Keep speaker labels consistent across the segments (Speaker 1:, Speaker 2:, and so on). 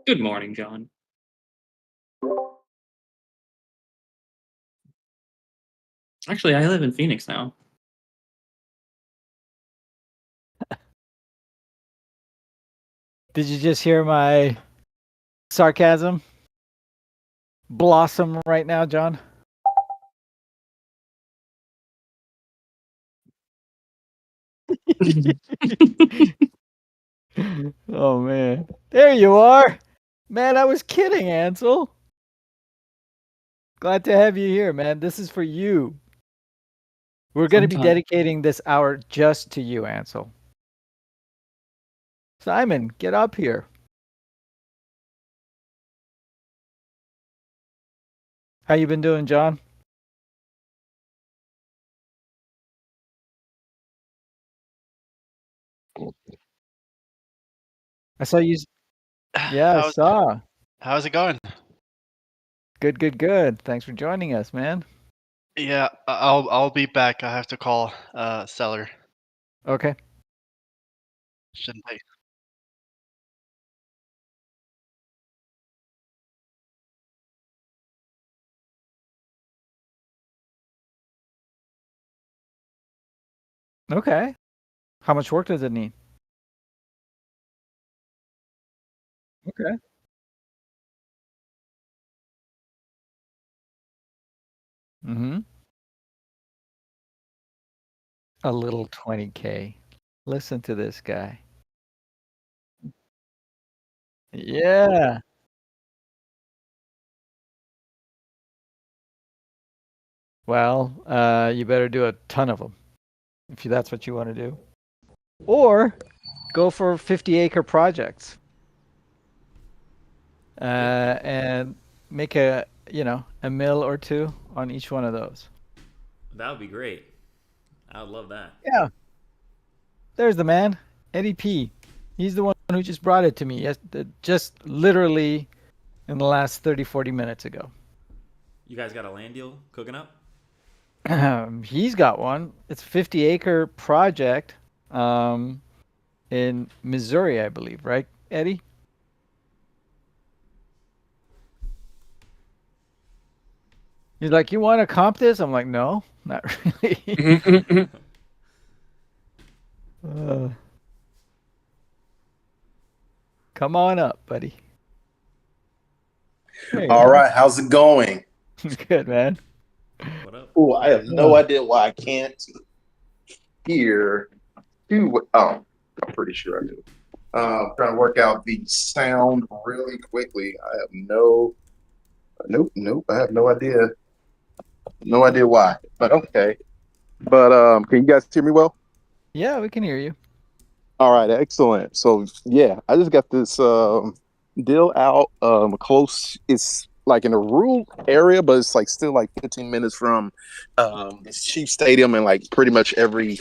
Speaker 1: Good morning, John. Actually, I live in Phoenix now.
Speaker 2: Did you just hear my sarcasm blossom right now, John? Oh, man. There you are. Man, I was kidding, Ansel. Glad to have you here, man. This is for you. We're going to be dedicating this hour just to you, Ansel. Simon, get up here. How you been doing, John? I saw you. Yeah, I saw.
Speaker 3: How's it going?
Speaker 2: Good, good, good. Thanks for joining us, man.
Speaker 3: Yeah, I'll be back. I have to call seller.
Speaker 2: Okay.
Speaker 3: Shouldn't I?
Speaker 2: Okay. How much work does it need? Okay. Mm-hmm. A little 20K. Listen to this guy. Yeah. Well, you better do a ton of them if that's what you want to do. Or go for 50-acre projects. And make a mill or two on each one of those.
Speaker 4: That would be great. I would love that.
Speaker 2: Yeah. There's the man, Eddie P. He's the one who just brought it to me. Just literally in the last 30, 40 minutes ago.
Speaker 4: You guys got a land deal cooking up?
Speaker 2: He's got one. It's a 50-acre project in Missouri, I believe, right, Eddie? He's like, you want to comp this? I'm like, no, not really. Come on up, buddy.
Speaker 5: All right, how's it going?
Speaker 2: Good, man.
Speaker 4: What up?
Speaker 5: Oh, I have no idea why I can't hear. I'm pretty sure I do. Trying to work out the sound really quickly. I have nope. I have no idea why. But okay. But can you guys hear me well?
Speaker 2: Yeah, we can hear you.
Speaker 5: All right, excellent. So yeah, I just got this deal out close. It's like in a rural area, but it's like still like 15 minutes from this Chief Stadium and like pretty much every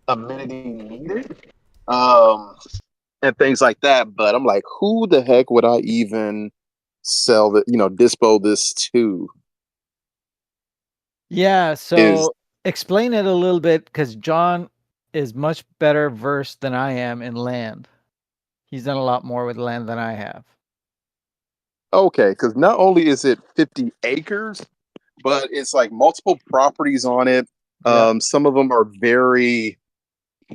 Speaker 5: amenity needed. And things like that. But I'm like, who the heck would I even sell that, dispo this to?
Speaker 2: Yeah, so explain it a little bit because John is much better versed than I am in land. He's done a lot more with land than I have.
Speaker 5: Okay, because not only is it 50 acres, but it's like multiple properties on it.
Speaker 2: Yep.
Speaker 5: Some of them are very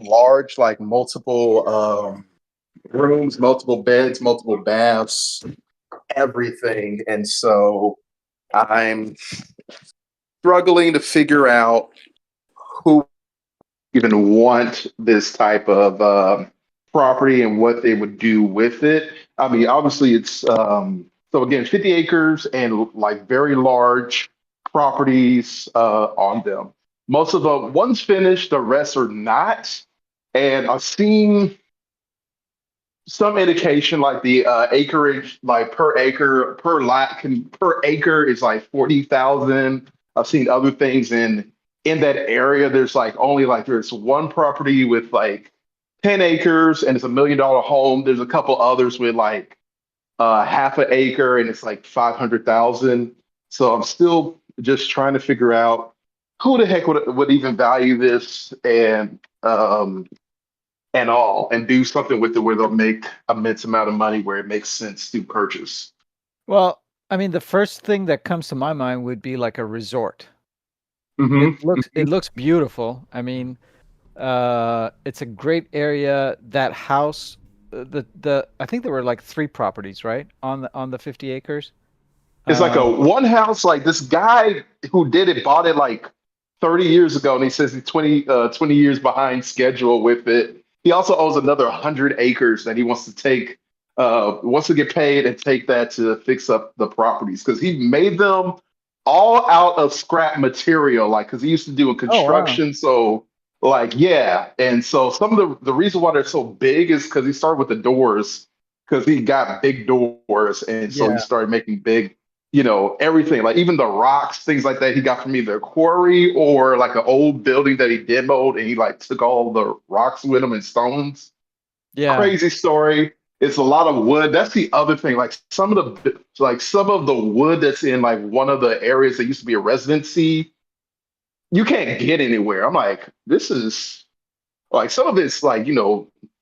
Speaker 5: large, like multiple rooms, multiple beds, multiple baths, everything. And so I'm struggling to figure out who even want this type of property and what they would do with it. I mean, obviously it's so again, 50 acres and like very large properties on them. Most of them, one's finished, the rest are not. And I've seen some indication like the acreage, like per acre, per acre is like 40,000. I've seen other things in that area. There's like only like there's one property with like 10 acres and it's $1 million home. There's a couple others with like half an acre and it's like 500,000. So I'm still just trying to figure out who the heck would even value this and and all, and do something with it where they'll make immense amount of money where it makes sense to purchase.
Speaker 2: Well, I mean, the first thing that comes to my mind would be like a resort.
Speaker 5: Hmm.
Speaker 2: It looks beautiful. I mean, it's a great area. That house, the I think there were like 3 properties, right? On the 50 acres.
Speaker 5: It's like a
Speaker 2: Um,
Speaker 5: one house, like this guy who did it bought it like 30 years ago, and he says he's 20 years behind schedule with it. He also owns another 100 acres that he wants to take, wants to get paid and take that to fix up the properties because he made them all out of scrap material, like because he used to do a
Speaker 2: oh wow.
Speaker 5: construction. So, like, yeah. And so some of the reason why they're so big is because he started with the doors because he got big doors, and so he
Speaker 2: Yeah.
Speaker 5: started making big, everything, like even the rocks, things like that he got from either a quarry or like an old building that he demoed and he like took all the rocks with him and stones.
Speaker 2: Yeah.
Speaker 5: Crazy story. It's a lot of wood. That's the other thing. Some of the wood that's in like one of the areas that used to be a residency, you can't get anywhere. I'm like, this is like some of it's like,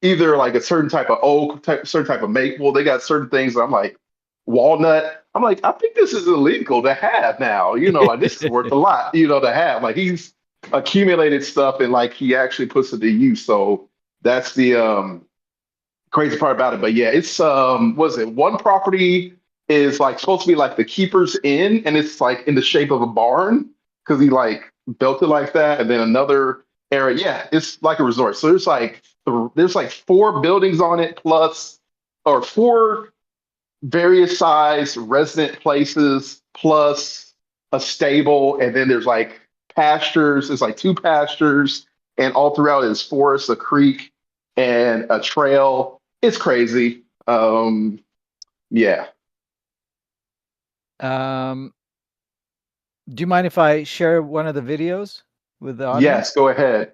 Speaker 5: either like a certain type of oak, certain type of maple. They got certain things that I'm like, walnut. I'm like, I think this is illegal to have now. Like this is worth a lot, to have. Like he's accumulated stuff and like he actually puts it to use. So that's the crazy part about it. But yeah, it's was it one property is like supposed to be like the keeper's inn, and it's like in the shape of a barn because he like built it like that. And then another area, yeah, it's like a resort. So there's like 4 buildings on it plus or 4 various size resident places plus a stable, and then there's like pastures. It's like 2 pastures, and all throughout is forest, a creek, and a trail. It's crazy. Yeah.
Speaker 2: Um, do you mind if I share one of the videos with the audience?
Speaker 5: Yes, go ahead.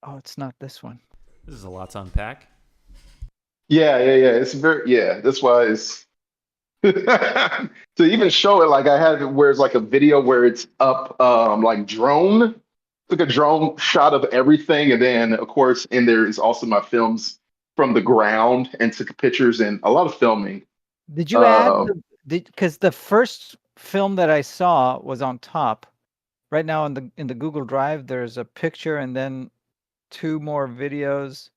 Speaker 2: Oh, it's not this one.
Speaker 4: This is a lot to unpack.
Speaker 5: Yeah. It's very, yeah, that's why it's to even show it, like I had it where it's like a video where it's up like drone, took a drone shot of everything, and then of course in there is also my films from the ground and took pictures and a lot of filming.
Speaker 2: Did you add
Speaker 5: Um,
Speaker 2: because the first film that I saw was on top. Right now in the Google Drive, there's a picture and then 2 more videos.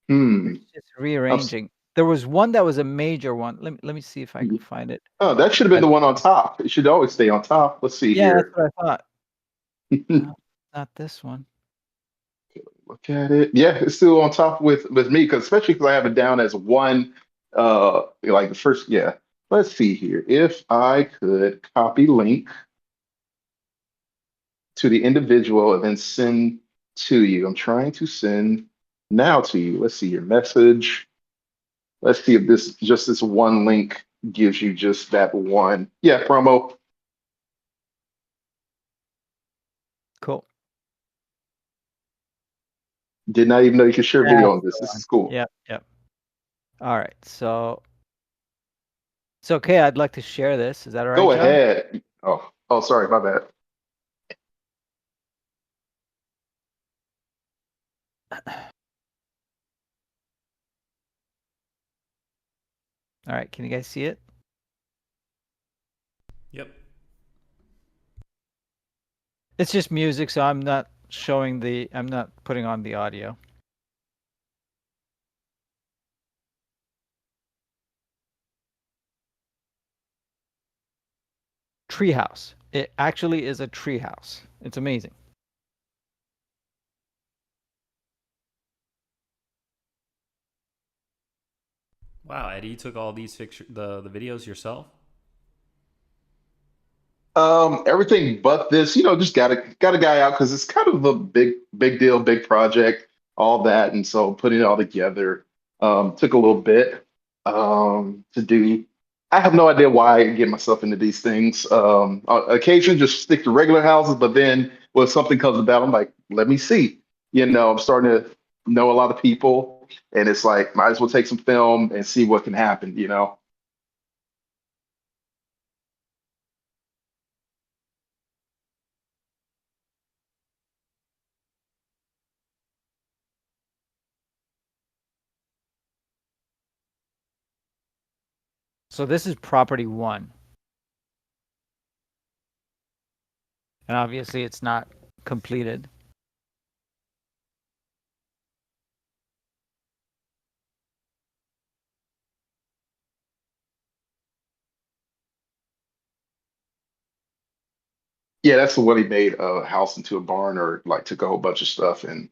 Speaker 5: hmm.
Speaker 2: It's just rearranging. There was one that was a major one. Let me see if I can find it.
Speaker 5: Oh, that should have been the one on top. It should always stay on top. Let's see
Speaker 2: Yeah, that's
Speaker 5: here.
Speaker 2: what I thought. No, not this one.
Speaker 5: Look at it. Yeah, it's still on top with me, because especially because I have it down as one. Like the first. Yeah. Let's see here. If I could copy link to the individual and then send to you. I'm trying to send now to you. Let's see your message. Let's see if this one link gives you just that one. Yeah, promo.
Speaker 2: Cool.
Speaker 5: Did not even know you could share
Speaker 2: Yeah,
Speaker 5: video on
Speaker 2: it's
Speaker 5: this.
Speaker 2: the
Speaker 5: This
Speaker 2: one.
Speaker 5: is cool.
Speaker 2: Yep. All right. So it's okay. I'd like to share this. Is that all right,
Speaker 5: Go
Speaker 2: John?
Speaker 5: ahead. Oh, sorry, my bad.
Speaker 2: All right. Can you guys see it?
Speaker 4: Yep.
Speaker 2: It's just music, so I'm not putting on the audio. Treehouse. It actually is a treehouse. It's amazing.
Speaker 4: Wow, Eddie, you took all these the videos yourself?
Speaker 5: Everything but this, just got a guy out because it's kind of a big deal, big project, all that, and so putting it all together took a little bit to do. I have no idea why I get myself into these things. On occasion, just stick to regular houses, but then when something comes about, I'm like, let me see. I'm starting to know a lot of people, and it's like, might as well take some film and see what can happen.
Speaker 2: So this is property 1. And obviously it's not completed.
Speaker 5: Yeah, that's the one he made a house into a barn, or like took a whole bunch of stuff and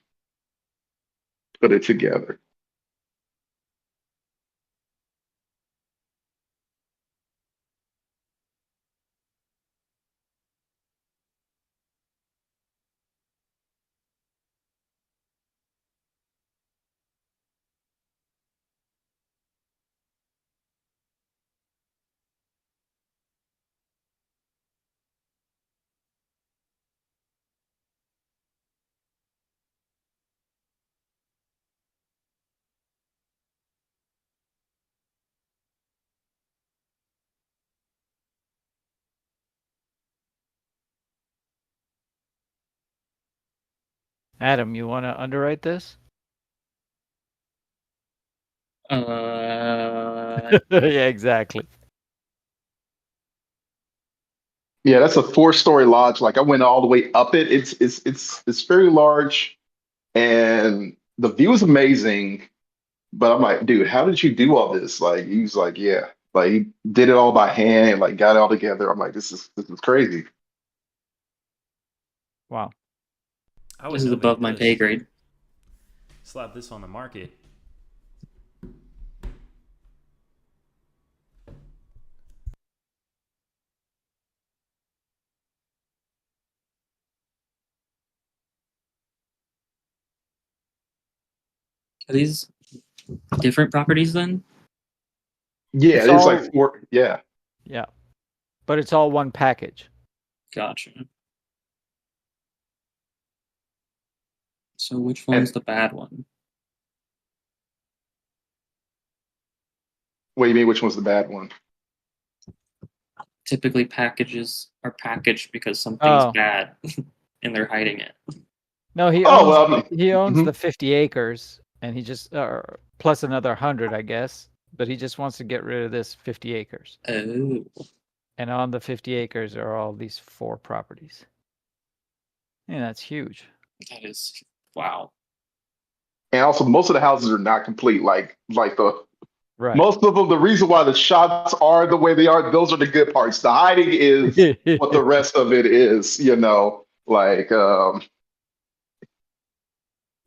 Speaker 5: put it together.
Speaker 2: Adam, you want to underwrite this?
Speaker 1: Uh,
Speaker 2: Yeah, exactly.
Speaker 5: Yeah, that's a 4-story lodge. Like I went all the way up it. It's very large, and the view is amazing. But I'm like, dude, how did you do all this? Like he was like, yeah, like he did it all by hand, like got it all together. I'm like, this is crazy.
Speaker 2: Wow.
Speaker 4: I would
Speaker 1: this is
Speaker 4: novate
Speaker 1: above my
Speaker 4: this.
Speaker 1: pay grade.
Speaker 4: Slap this on the market.
Speaker 1: Are these different properties then?
Speaker 5: Yeah,
Speaker 2: It's
Speaker 5: it's
Speaker 2: all,
Speaker 5: like 4. Yeah,
Speaker 2: yeah, but it's all one package.
Speaker 1: Gotcha. So which
Speaker 5: and
Speaker 1: one's the bad one?
Speaker 5: what do you mean? Which one's the bad one?
Speaker 1: Typically packages are packaged because something's
Speaker 2: Oh,
Speaker 1: bad and they're hiding it.
Speaker 2: no, he
Speaker 5: Oh
Speaker 2: owns
Speaker 5: well,
Speaker 2: he owns
Speaker 5: mhm.
Speaker 2: the 50 acres and he just plus another 100, I guess, but he just wants to get rid of this 50 acres.
Speaker 1: Oh,
Speaker 2: And on the 50 acres are all these 4 properties. And that's huge.
Speaker 1: that is wow.
Speaker 5: And also most of the houses are not complete. Like the
Speaker 2: Right.
Speaker 5: most of them. The reason why the shots are the way they are, those are the good parts. The hiding is what the rest of it is. Like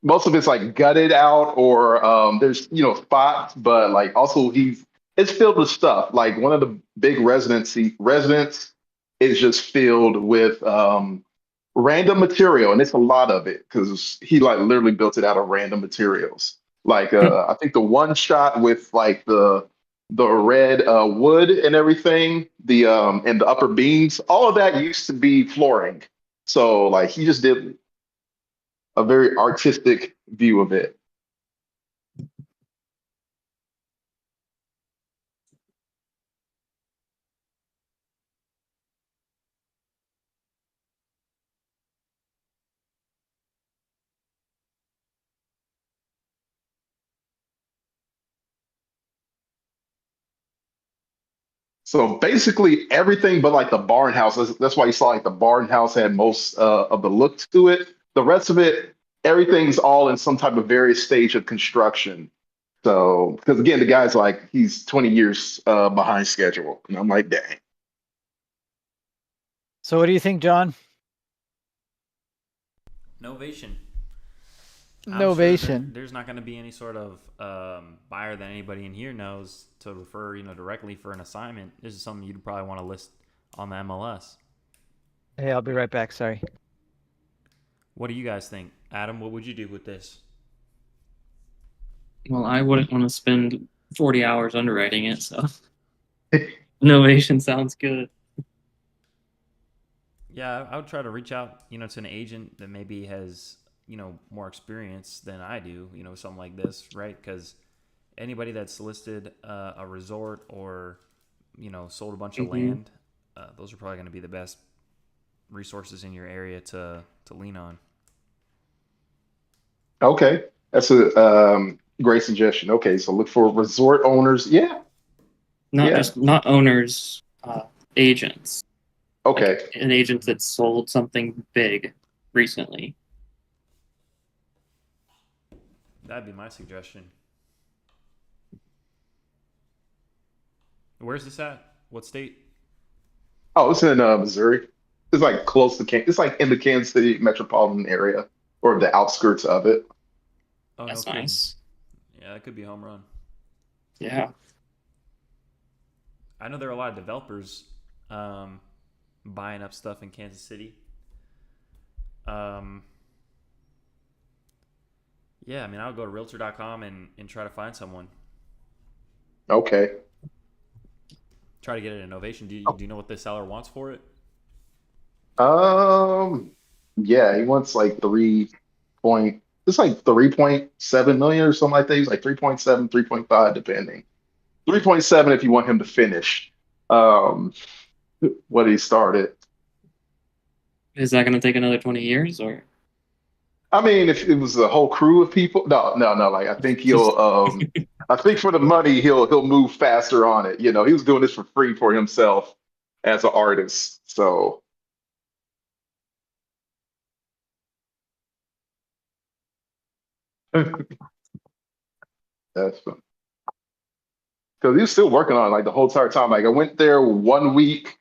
Speaker 5: most of it's like gutted out, or there's spots, but like also it's filled with stuff. Like one of the big residents is just filled with random material, and it's a lot of it because he like literally built it out of random materials. Like I think the one shot with like the red wood and everything, the and the upper beams, all of that used to be flooring. So like he just did a very artistic view of it. So basically everything but like the barn house. That's why you saw like the barn house had most of the look to it. The rest of it, everything's all in some type of various stage of construction. So because again, the guy's like he's 20 years behind schedule, and I'm like, dang.
Speaker 2: So what do you think, John?
Speaker 4: Novation. I'm sure
Speaker 2: Novation.
Speaker 4: there's not going to be any sort of buyer that anybody in here knows to refer, directly for an assignment. This is something you'd probably want to list on the MLS.
Speaker 2: Hey, I'll be right back. Sorry.
Speaker 4: What do you guys think, Adam? What would you do with this?
Speaker 1: Well, I wouldn't want to spend 40 hours underwriting it, so innovation sounds good.
Speaker 4: Yeah, I would try to reach out, to an agent that maybe has, more experience than I do, something like this, right? Because anybody that's listed a resort or, sold a bunch of land, those are probably going to be the best resources in your area to lean on.
Speaker 5: Okay, that's a great suggestion. Okay, so look for resort owners. Yeah,
Speaker 1: not owners, agents.
Speaker 5: Okay.
Speaker 1: Like an agent that sold something big recently.
Speaker 4: That'd be my suggestion. Where's this at? What state?
Speaker 5: Oh, it's in Missouri. It's like close to It's like in the Kansas City metropolitan area or the outskirts of it.
Speaker 4: Oh, no
Speaker 1: That's
Speaker 4: kidding.
Speaker 1: nice.
Speaker 4: Yeah, that could be a home run.
Speaker 1: Yeah.
Speaker 4: I know there are a lot of developers buying up stuff in Kansas City. Yeah, I mean, I would go to realtor.com and try to find someone.
Speaker 5: Okay.
Speaker 4: Try to get an innovation. Do you know what the seller wants for it?
Speaker 5: Yeah, he wants like it's like 3.7 million or something like that. He's like 3.7, 3.5, depending. 3.7 if you want him to finish um what he started.
Speaker 1: Is that going to take another 20 years or?
Speaker 5: I mean, if it was a whole crew of people, no. Like I think for the money he'll move faster on it. You know, he was doing this for free for himself as an artist. So that's fun. Because he was still working on it like the whole entire time. Like I went there 1 week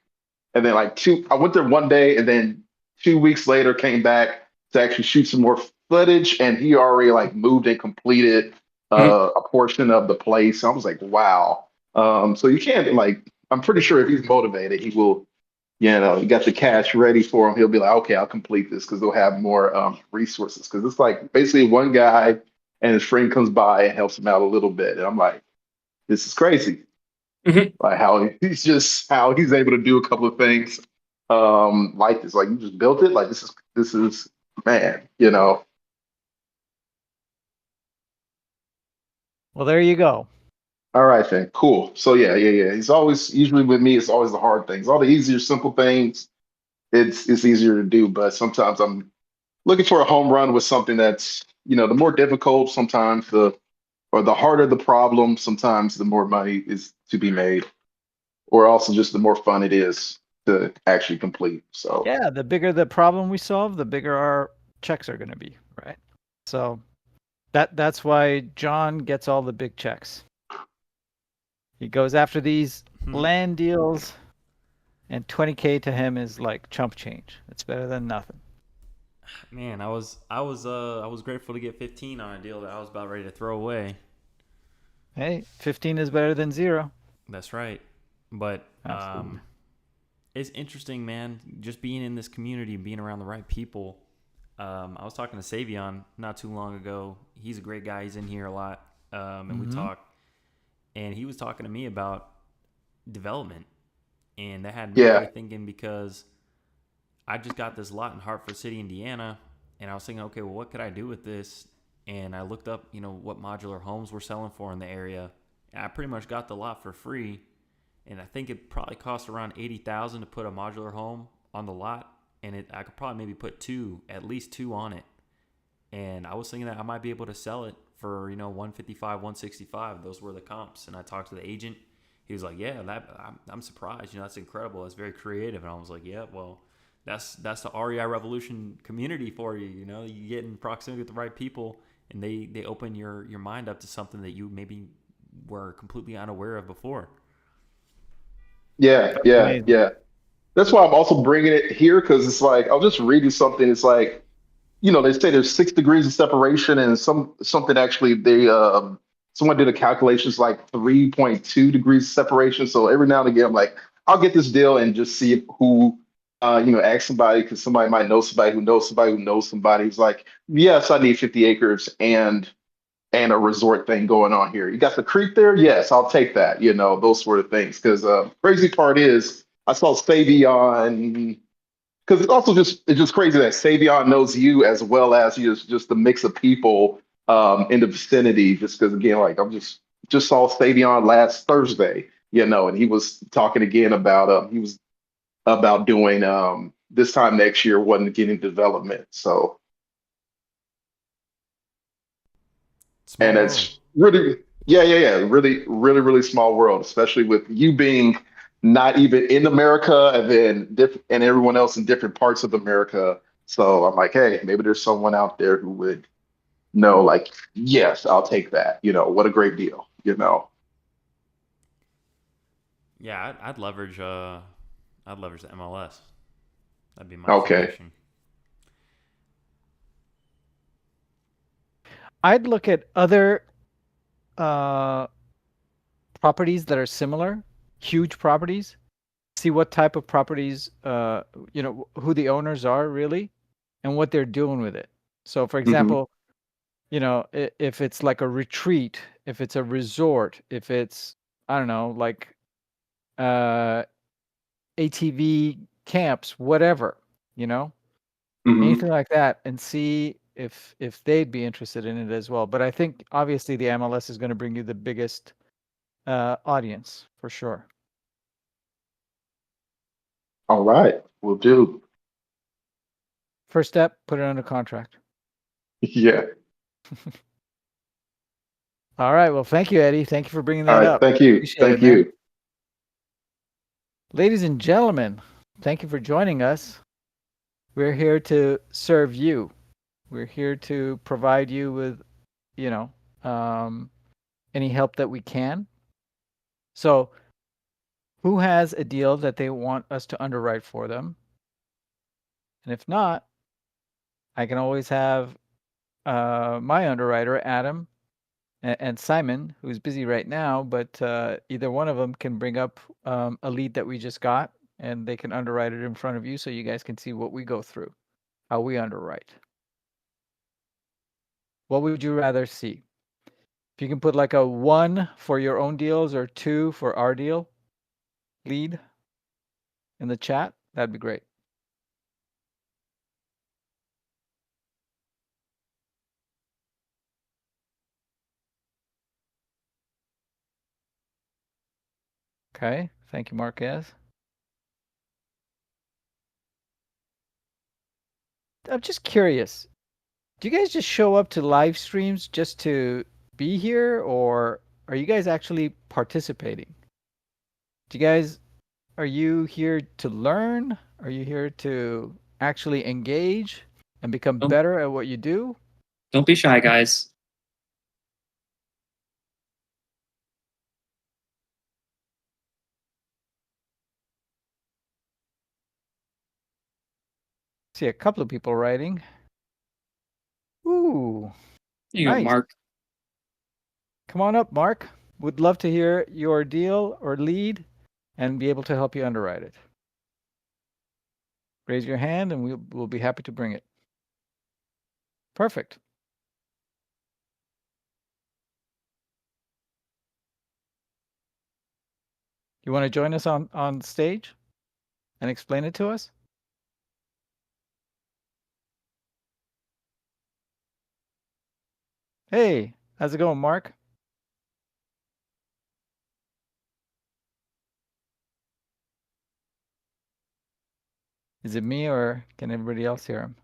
Speaker 5: and then I went there one day and then 2 weeks later came back to actually shoot some more footage and he already like moved and completed
Speaker 1: Mhm.
Speaker 5: a portion of the place. I was like, wow. So you can't like I'm pretty sure if he's motivated, he will, you got the cash ready for him. He'll be like, okay, I'll complete this because they'll have more resources. Because it's like basically one guy and his friend comes by and helps him out a little bit. And I'm like, this is crazy.
Speaker 1: Mhm.
Speaker 5: Like how he's able to do a couple of things like this. Like you just built it. Like this is man,
Speaker 2: Well, there you go.
Speaker 5: All right then, cool. So yeah. It's always usually with me, it's always the hard things. All the easier, simple things, it's easier to do. But sometimes I'm looking for a home run with something that's, the more difficult, sometimes the harder the problem, sometimes the more money is to be made. Or also just the more fun it is to actually complete. So
Speaker 2: Yeah, the bigger the problem we solve, the bigger our checks are going to be, right? So that's why John gets all the big checks. He goes after these land deals, and 20K to him is like chump change. It's better than nothing.
Speaker 4: Man, I was grateful to get 15 on a deal that I was about ready to throw away.
Speaker 2: Hey, 15 is better than 0.
Speaker 4: That's right. But
Speaker 2: Absolutely.
Speaker 4: it's interesting, man, just being in this community, being around the right people. I was talking to Savion not too long ago. He's a great guy. He's in here a lot. And we talk. And he was talking to me about development. And that had me
Speaker 5: yeah,
Speaker 4: really thinking because I just got this lot in Hartford City, Indiana. And I was thinking, okay, well, what could I do with this? And I looked up, what modular homes were selling for in the area. And I pretty much got the lot for free. And I think it probably cost around $80,000 to put a modular home on the lot. And I could probably maybe put at least two on it. And I was thinking that I might be able to sell it for, 155, 165. Those were the comps. And I talked to the agent. He was like, yeah, I'm surprised. That's incredible. That's very creative. And I was like, yeah, well, that's the REI Revolution community for you. You get in proximity with the right people and they open your mind up to something that you maybe were completely unaware of before.
Speaker 5: yeah, yeah,
Speaker 2: Amazing.
Speaker 5: yeah. That's why I'm also bringing it here because it's like I'll just read you something. It's like, they say there's 6 degrees of separation, and something actually someone did a calculation. It's like 3.2 degrees of separation. So every now and again, I'm like, I'll get this deal and just see who, ask somebody because somebody might know somebody who knows somebody who knows somebody who's like, yes, I need 50 acres and a resort thing going on here. You got the creek there? Yes, I'll take that, those sort of things. Because crazy part is I saw Savion, because it's just crazy that Savion knows you as well as just the mix of people in the vicinity. Just because again, like I'm just saw Savion last Thursday, and he was talking again about he was about doing this time next year wasn't getting development. So
Speaker 4: Small
Speaker 5: and
Speaker 4: world.
Speaker 5: it's really Yeah. Really, really, really small world, especially with you being not even in America and then and everyone else in different parts of America. So I'm like, hey, maybe there's someone out there who would know, like, yes, I'll take that. What a great deal,
Speaker 4: Yeah, I'd leverage. I'd leverage the MLS. That'd be my
Speaker 5: Okay.
Speaker 4: foundation.
Speaker 2: I'd look at other uh, properties that are similar, huge properties, see what type of properties, who the owners are really, and what they're doing with it. So, for
Speaker 5: Hmm.
Speaker 2: example, if it's like a retreat, if it's a resort, if it's, I don't know, like uh, ATV camps, whatever, you know,
Speaker 5: Hmm.
Speaker 2: anything like that, and see if they'd be interested in it as well. But I think obviously the MLS is going to bring you the biggest audience for sure.
Speaker 5: All right, we'll do.
Speaker 2: First step, put it under contract.
Speaker 5: Yeah.
Speaker 2: All right. Well, thank you, Eddie. Thank you for bringing
Speaker 5: All
Speaker 2: that
Speaker 5: right.
Speaker 2: up.
Speaker 5: Thank you.
Speaker 2: Appreciate it,
Speaker 5: Thank
Speaker 2: man.
Speaker 5: you.
Speaker 2: Ladies and gentlemen, thank you for joining us. We're here to serve you. We're here to provide you with, you know, um, any help that we can. So, who has a deal that they want us to underwrite for them? And if not, I can always have my underwriter, Adam, and Simon, who's busy right now, but either one of them can bring up a lead that we just got, and they can underwrite it in front of you so you guys can see what we go through, how we underwrite. What would you rather see? If you can put like a 1 for your own deals or 2 for our deal lead in the chat, that'd be great. Okay. Thank you, Marquez. I'm just curious. Do you guys just show up to live streams just to be here, or are you guys actually participating? Do you guys Are you here to learn? Are you here to actually engage and become
Speaker 1: Don't
Speaker 2: better at what you do?
Speaker 1: don't be shy, guys.
Speaker 2: See a couple of people writing. Ooh,
Speaker 1: There you go,
Speaker 2: nice.
Speaker 1: Mark.
Speaker 2: Come on up, Mark. Would love to hear your deal or lead and be able to help you underwrite it. Raise your hand and we'll be happy to bring it. Perfect. You want to join us on stage and explain it to us? Hey, how's it going, Mark? Is it me or can everybody else hear him?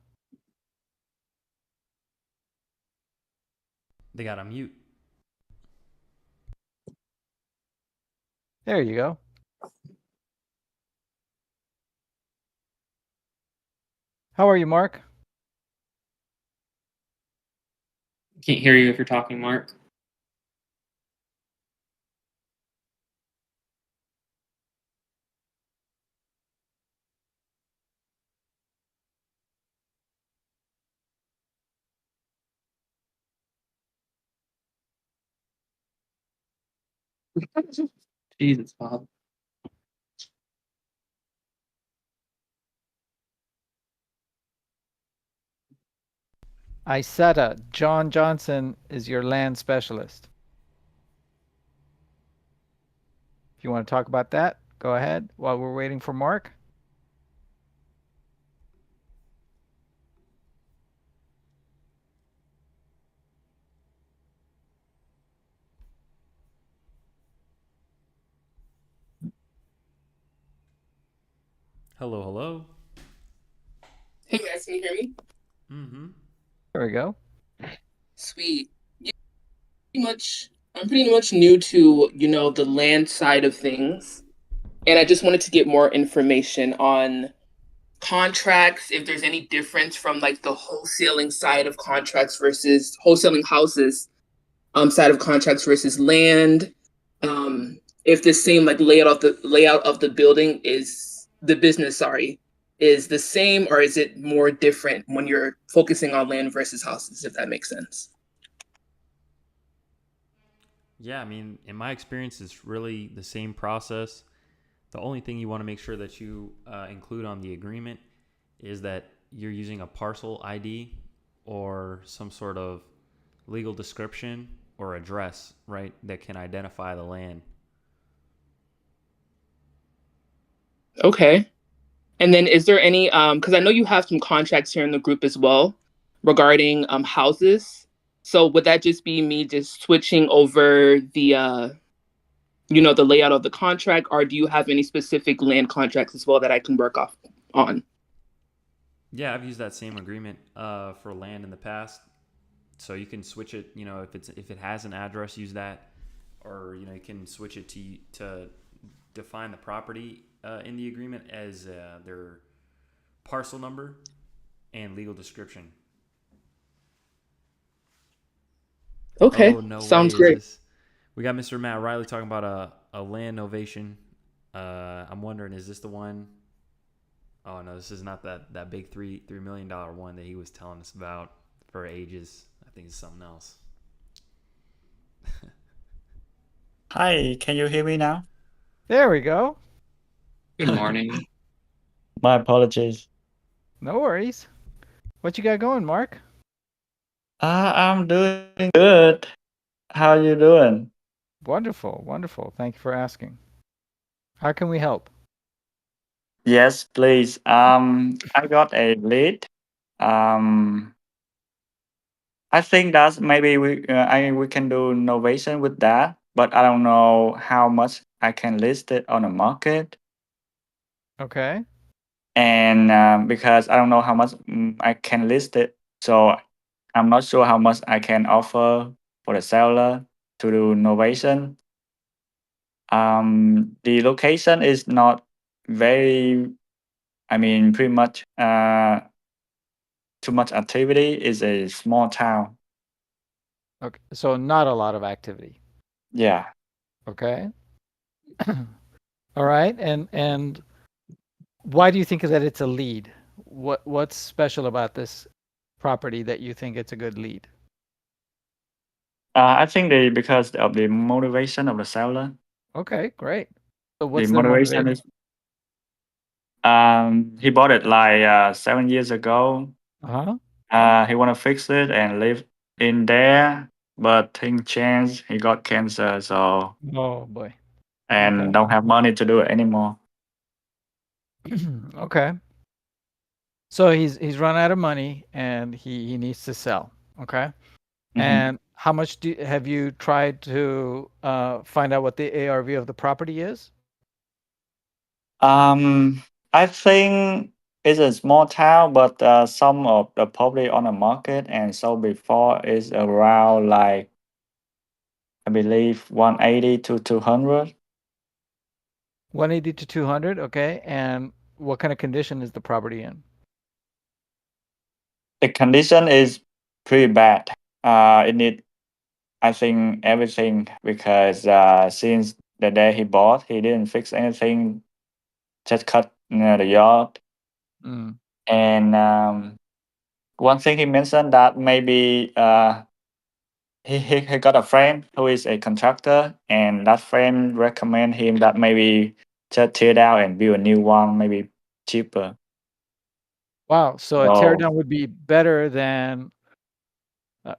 Speaker 4: They got a mute.
Speaker 2: There you go. How are you, Mark?
Speaker 1: Can't hear you if you're talking, Mark. Jesus, Bob.
Speaker 2: Isetta, John Johnson is your land specialist. If you want to talk about that, go ahead while we're waiting for Mark.
Speaker 4: Hello, hello.
Speaker 6: Hey guys, can you hear me?
Speaker 4: Mm-hmm.
Speaker 2: There we go.
Speaker 6: Sweet. Yeah, pretty much I'm pretty much new to, the land side of things. And I just wanted to get more information on contracts, if there's any difference from like the wholesaling side of contracts versus wholesaling houses side of contracts versus land. If the same like layout of the building is the business, sorry, is the same, or is it more different when you're focusing on land versus houses, if that makes sense.
Speaker 4: Yeah, I mean, in my experience, it's really the same process. The only thing you want to make sure that you include on the agreement is that you're using a parcel ID or some sort of legal description or address, right, that can identify the land.
Speaker 6: Okay. And then is there any because I know you have some contracts here in the group as well regarding houses. So would that just be me just switching over the layout of the contract, or do you have any specific land contracts as well that I can work off on?
Speaker 4: Yeah, I've used that same agreement for land in the past, so you can switch it. If it has an address, use that, or you can switch it to define the property in the agreement as their parcel number and legal description.
Speaker 6: Okay,
Speaker 4: Oh, no way
Speaker 6: sounds
Speaker 4: is
Speaker 6: great.
Speaker 4: this. We got Mr. Matt Riley talking about a land novation. I'm wondering, is this the one? Oh no, this is not that big $3 million one that he was telling us about for ages. I think it's something else.
Speaker 7: Hi, can you hear me now?
Speaker 2: There we go.
Speaker 1: Good morning.
Speaker 7: My apologies.
Speaker 2: No worries. What you got going, Mark?
Speaker 7: I'm doing good. How you doing?
Speaker 2: Wonderful, wonderful. Thank you for asking. How can we help?
Speaker 7: Yes, please. I got a lead. Um, I think that's maybe we can do innovation with that, but I don't know how much I can list it on the market,
Speaker 2: Okay.
Speaker 7: and because I don't know how much I can list it, so I'm not sure how much I can offer for the seller to do innovation. The location is not very, I mean, pretty much too much activity. Is a small town.
Speaker 2: Okay. So not a lot of activity.
Speaker 7: Yeah.
Speaker 2: Okay. All right. And why do you think that it's a lead? What's special about this property that you think it's a good lead?
Speaker 7: I think because of the motivation of the seller.
Speaker 2: Okay, great. So
Speaker 7: The
Speaker 2: what's their
Speaker 7: motivation
Speaker 2: motivation?
Speaker 7: is he bought it like 7 years ago.
Speaker 2: Uh-huh.
Speaker 7: He want to fix it and live in there, but things changed. He got cancer, so
Speaker 2: Oh boy.
Speaker 7: and don't have money to do it anymore.
Speaker 2: Okay. So he's run out of money and he needs to sell. Okay.
Speaker 7: Mhm.
Speaker 2: And how much have you tried to find out what the ARV of the property is?
Speaker 7: I think it's a small town, but some of the property on the market and sold before is around like I believe 180 to 200.
Speaker 2: 180 to 200. Okay. And what kind of condition is the property in?
Speaker 7: The condition is pretty bad. It need I think everything because since the day he bought, he didn't fix anything, just cut the yard.
Speaker 2: Mm.
Speaker 7: And one thing he mentioned that maybe he got a friend who is a contractor, and that friend recommend him that maybe just tear down and build a new one, maybe cheaper.
Speaker 2: Wow. So a
Speaker 7: So
Speaker 2: teardown would be better than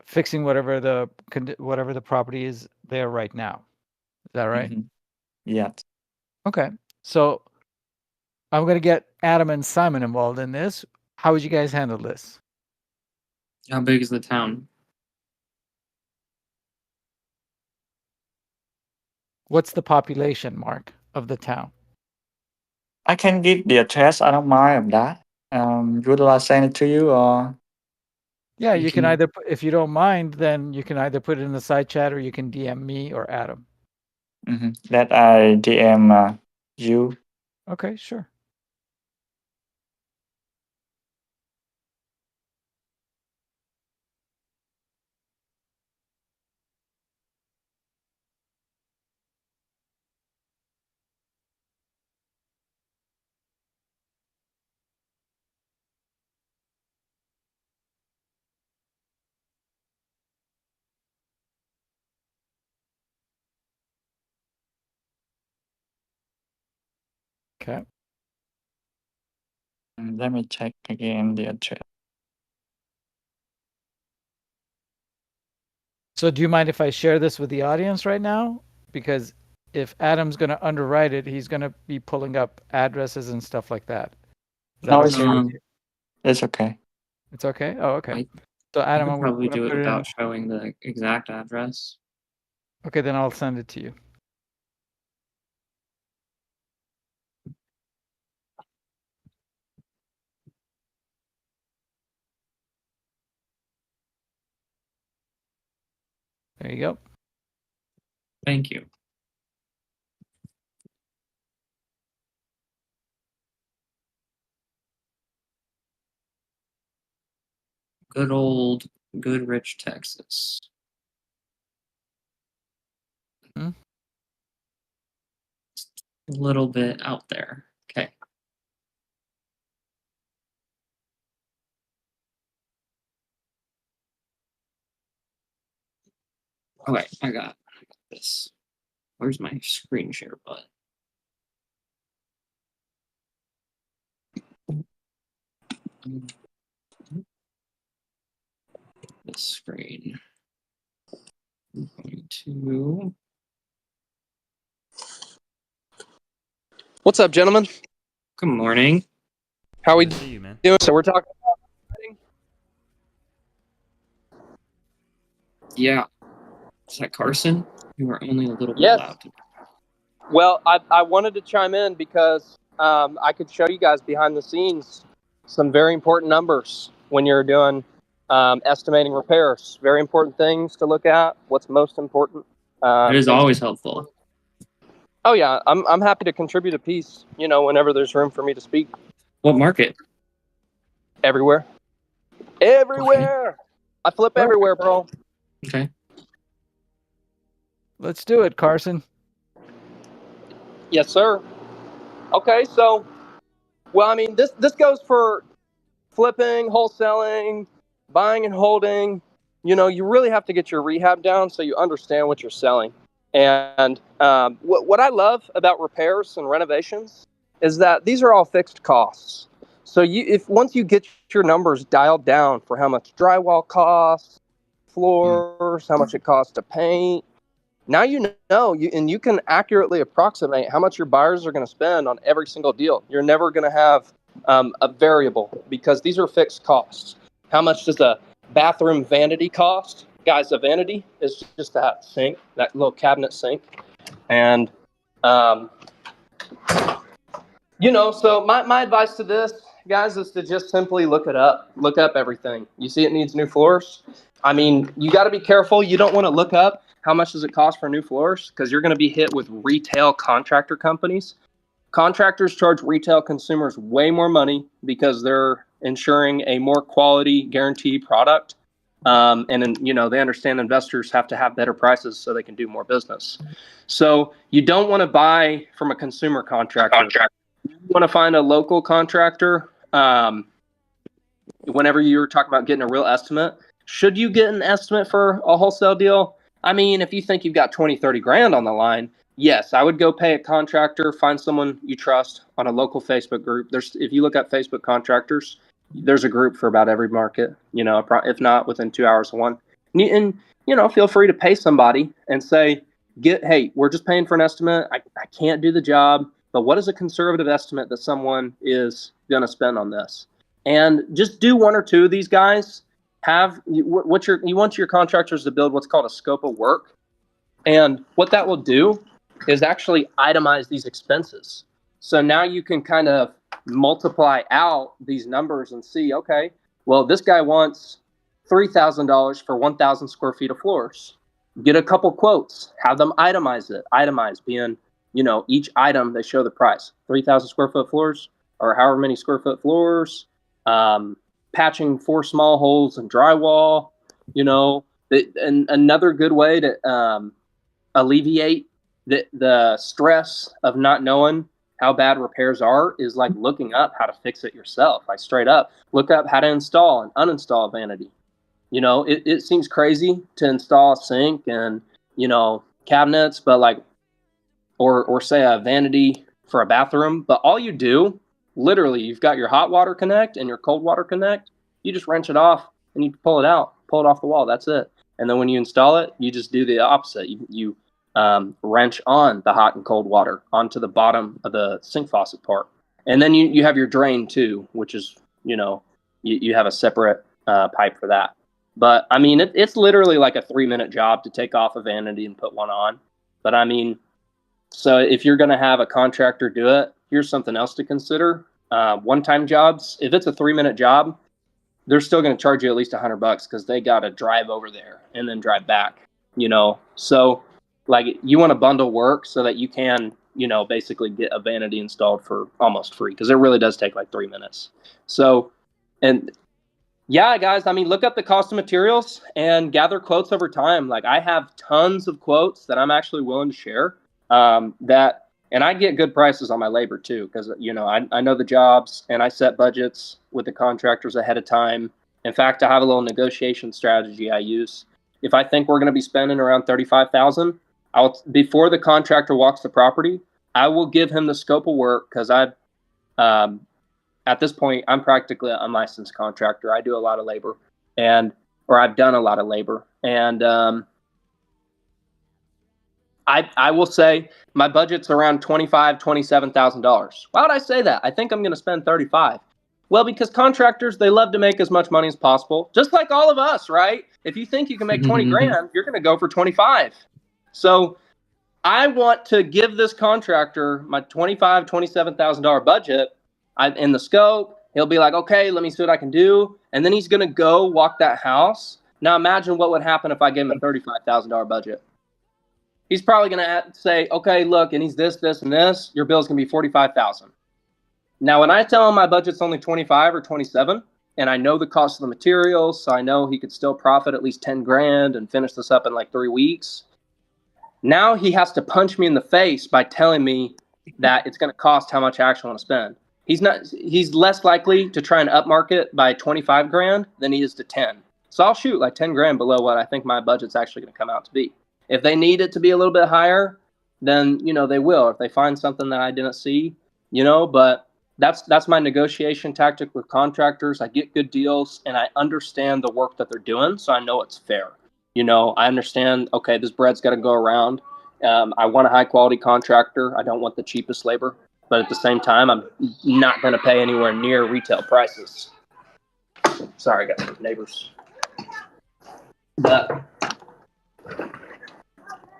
Speaker 2: fixing whatever the property is there right now. Is that right?
Speaker 7: mhm, yeah.
Speaker 2: Okay. So I'm going to get Adam and Simon involved in this. How would you guys handle this?
Speaker 1: How big is the town?
Speaker 2: What's the population, Mark, of the town?
Speaker 7: I can give the address. I don't mind of that. Would I send it to you or?
Speaker 2: Yeah,
Speaker 1: You
Speaker 2: you can
Speaker 1: can-
Speaker 2: either put, if you don't mind, then you can either put it in the side chat or you can DM me or Adam.
Speaker 7: That I DM you.
Speaker 2: Okay, sure. Okay.
Speaker 7: Let me check again the address.
Speaker 2: So do you mind if I share this with the audience right now? Because if Adam's going to underwrite it, he's going to be pulling up addresses and stuff like that. Is that
Speaker 7: No, it's
Speaker 2: okay with
Speaker 1: Um,
Speaker 2: you?
Speaker 7: It's okay.
Speaker 2: It's okay? Oh, okay.
Speaker 1: I-
Speaker 2: So
Speaker 1: I
Speaker 2: Adam,
Speaker 1: could
Speaker 2: I'm
Speaker 1: probably
Speaker 2: going to
Speaker 1: do it
Speaker 2: put it in.
Speaker 1: without showing the exact address.
Speaker 2: Okay, then I'll send it to you. There you go.
Speaker 1: Thank you. Good old Goodrich, Texas.
Speaker 2: Hmm?
Speaker 1: A little bit out there. Okay. Okay, I got this. Where's my screen share button? This screen. I'm going to.
Speaker 8: What's up, gentlemen?
Speaker 1: Good morning.
Speaker 8: How we
Speaker 4: Good to see you, man.
Speaker 8: doing? So we're talking about writing?
Speaker 1: Yeah. Is that Carson? You are only a little bit
Speaker 8: Yes.
Speaker 1: loud.
Speaker 8: Well, I wanted to chime in because I could show you guys behind the scenes some very important numbers when you're doing estimating repairs. Very important things to look at. What's most important?
Speaker 1: It is
Speaker 8: things
Speaker 1: always
Speaker 8: to-
Speaker 1: helpful.
Speaker 8: Oh yeah, I'm happy to contribute a piece. You know, whenever there's room for me to speak.
Speaker 1: What market?
Speaker 8: Everywhere. Everywhere. I flip everywhere, bro.
Speaker 1: Okay.
Speaker 2: Let's do it, Carson.
Speaker 8: Yes, sir. Okay, so, well, I mean, this goes for flipping, wholesaling, buying and holding. You know, you really have to get your rehab down so you understand what you're selling. And what I love about repairs and renovations is that these are all fixed costs. So if once you get your numbers dialed down for how much drywall costs, floors, how much it costs to paint, now you know and you can accurately approximate how much your buyers are going to spend on every single deal. You're never going to have a variable because these are fixed costs. How much does a bathroom vanity cost? Guys, a vanity is just that sink, that little cabinet sink. And, you know, so my advice to this, guys, is to just simply look it up. Look up everything. You see it needs new floors? I mean, you got to be careful. You don't want to look up how much does it cost for new floors because you're going to be hit with retail contractor companies. Contractors charge retail consumers way more money because they're ensuring a more quality guaranteed product. And you know, they understand investors have to have better prices so they can do more business. So you don't want to buy from a consumer contractor. You want to find a local contractor. Whenever you're talking about getting a real estimate, should you get an estimate for a wholesale deal? I mean, if you think you've got 20, 30 grand on the line, yes, I would go pay a contractor, find someone you trust on a local Facebook group. If you look at Facebook contractors, there's a group for about every market, you know, if not within 2 hours of one. And you know, feel free to pay somebody and say, hey, we're just paying for an estimate. I can't do the job, but what is a conservative estimate that someone is going to spend on this? And just do one or two of these guys. You want your contractors to build what's called a scope of work, and what that will do is actually itemize these expenses. So now you can kind of multiply out these numbers and see, okay, well, this guy wants $3,000 for 1,000 square feet of floors. Get a couple quotes, have them itemize it. Itemize being, each item they show the price. 3,000 square foot floors, or however many square foot floors. Patching 4 small holes in drywall. And another good way to alleviate the stress of not knowing how bad repairs are is like looking up how to fix it yourself. Like straight up, look up how to install and uninstall a vanity. It seems crazy to install a sink and, cabinets, but like, or say a vanity for a bathroom. But all you do, literally, you've got your hot water connect and your cold water connect. You just wrench it off and you pull it out, pull it off the wall. That's it. And then when you install it, you just do the opposite. You wrench on the hot and cold water onto the bottom of the sink faucet part. And then you have your drain too, which is, you have a separate pipe for that. But I mean, it's literally like a 3-minute job to take off a vanity and put one on. But I mean, so if you're going to have a contractor do it, here's something else to consider. One-time jobs, if it's a 3-minute job, they're still going to charge you at least $100 because they got to drive over there and then drive back, So like you want to bundle work so that you can, basically get a vanity installed for almost free because it really does take like 3 minutes. So, and yeah, guys, I mean, look up the cost of materials and gather quotes over time. Like I have tons of quotes that I'm actually willing to share and I get good prices on my labor too, because, I know the jobs and I set budgets with the contractors ahead of time. In fact, I have a little negotiation strategy I use. If I think we're going to be spending around $35,000, before the contractor walks the property, I will give him the scope of work because at this point, I'm practically an unlicensed contractor. I do a lot of labor or I've done a lot of labor. And I will say my budget's around $25,000, $27,000. Why would I say that? I think I'm going to spend 35. Well, because contractors, they love to make as much money as possible, just like all of us, right? If you think you can make 20 grand, you're going to go for 25. So I want to give this contractor my $25,000, $27,000 budget in the scope. He'll be like, okay, let me see what I can do. And then he's going to go walk that house. Now imagine what would happen if I gave him a $35,000 budget. He's probably going to say, okay, look, and he's this, and this. Your bill's going to be $45,000. Now, when I tell him my budget's only 25 or 27, and I know the cost of the materials, so I know he could still profit at least 10 grand and finish this up in like 3 weeks. Now he has to punch me in the face by telling me that it's going to cost how much I actually want to spend. He's less likely to try and upmarket by 25 grand than he is to 10. So I'll shoot like 10 grand below what I think my budget's actually going to come out to be. If they need it to be a little bit higher, then, they will. If they find something that I didn't see, but that's my negotiation tactic with contractors. I get good deals and I understand the work that they're doing. So I know it's fair. I understand, okay, this bread's got to go around. I want a high quality contractor. I don't want the cheapest labor, but at the same time, I'm not going to pay anywhere near retail prices. Sorry, I got some neighbors. But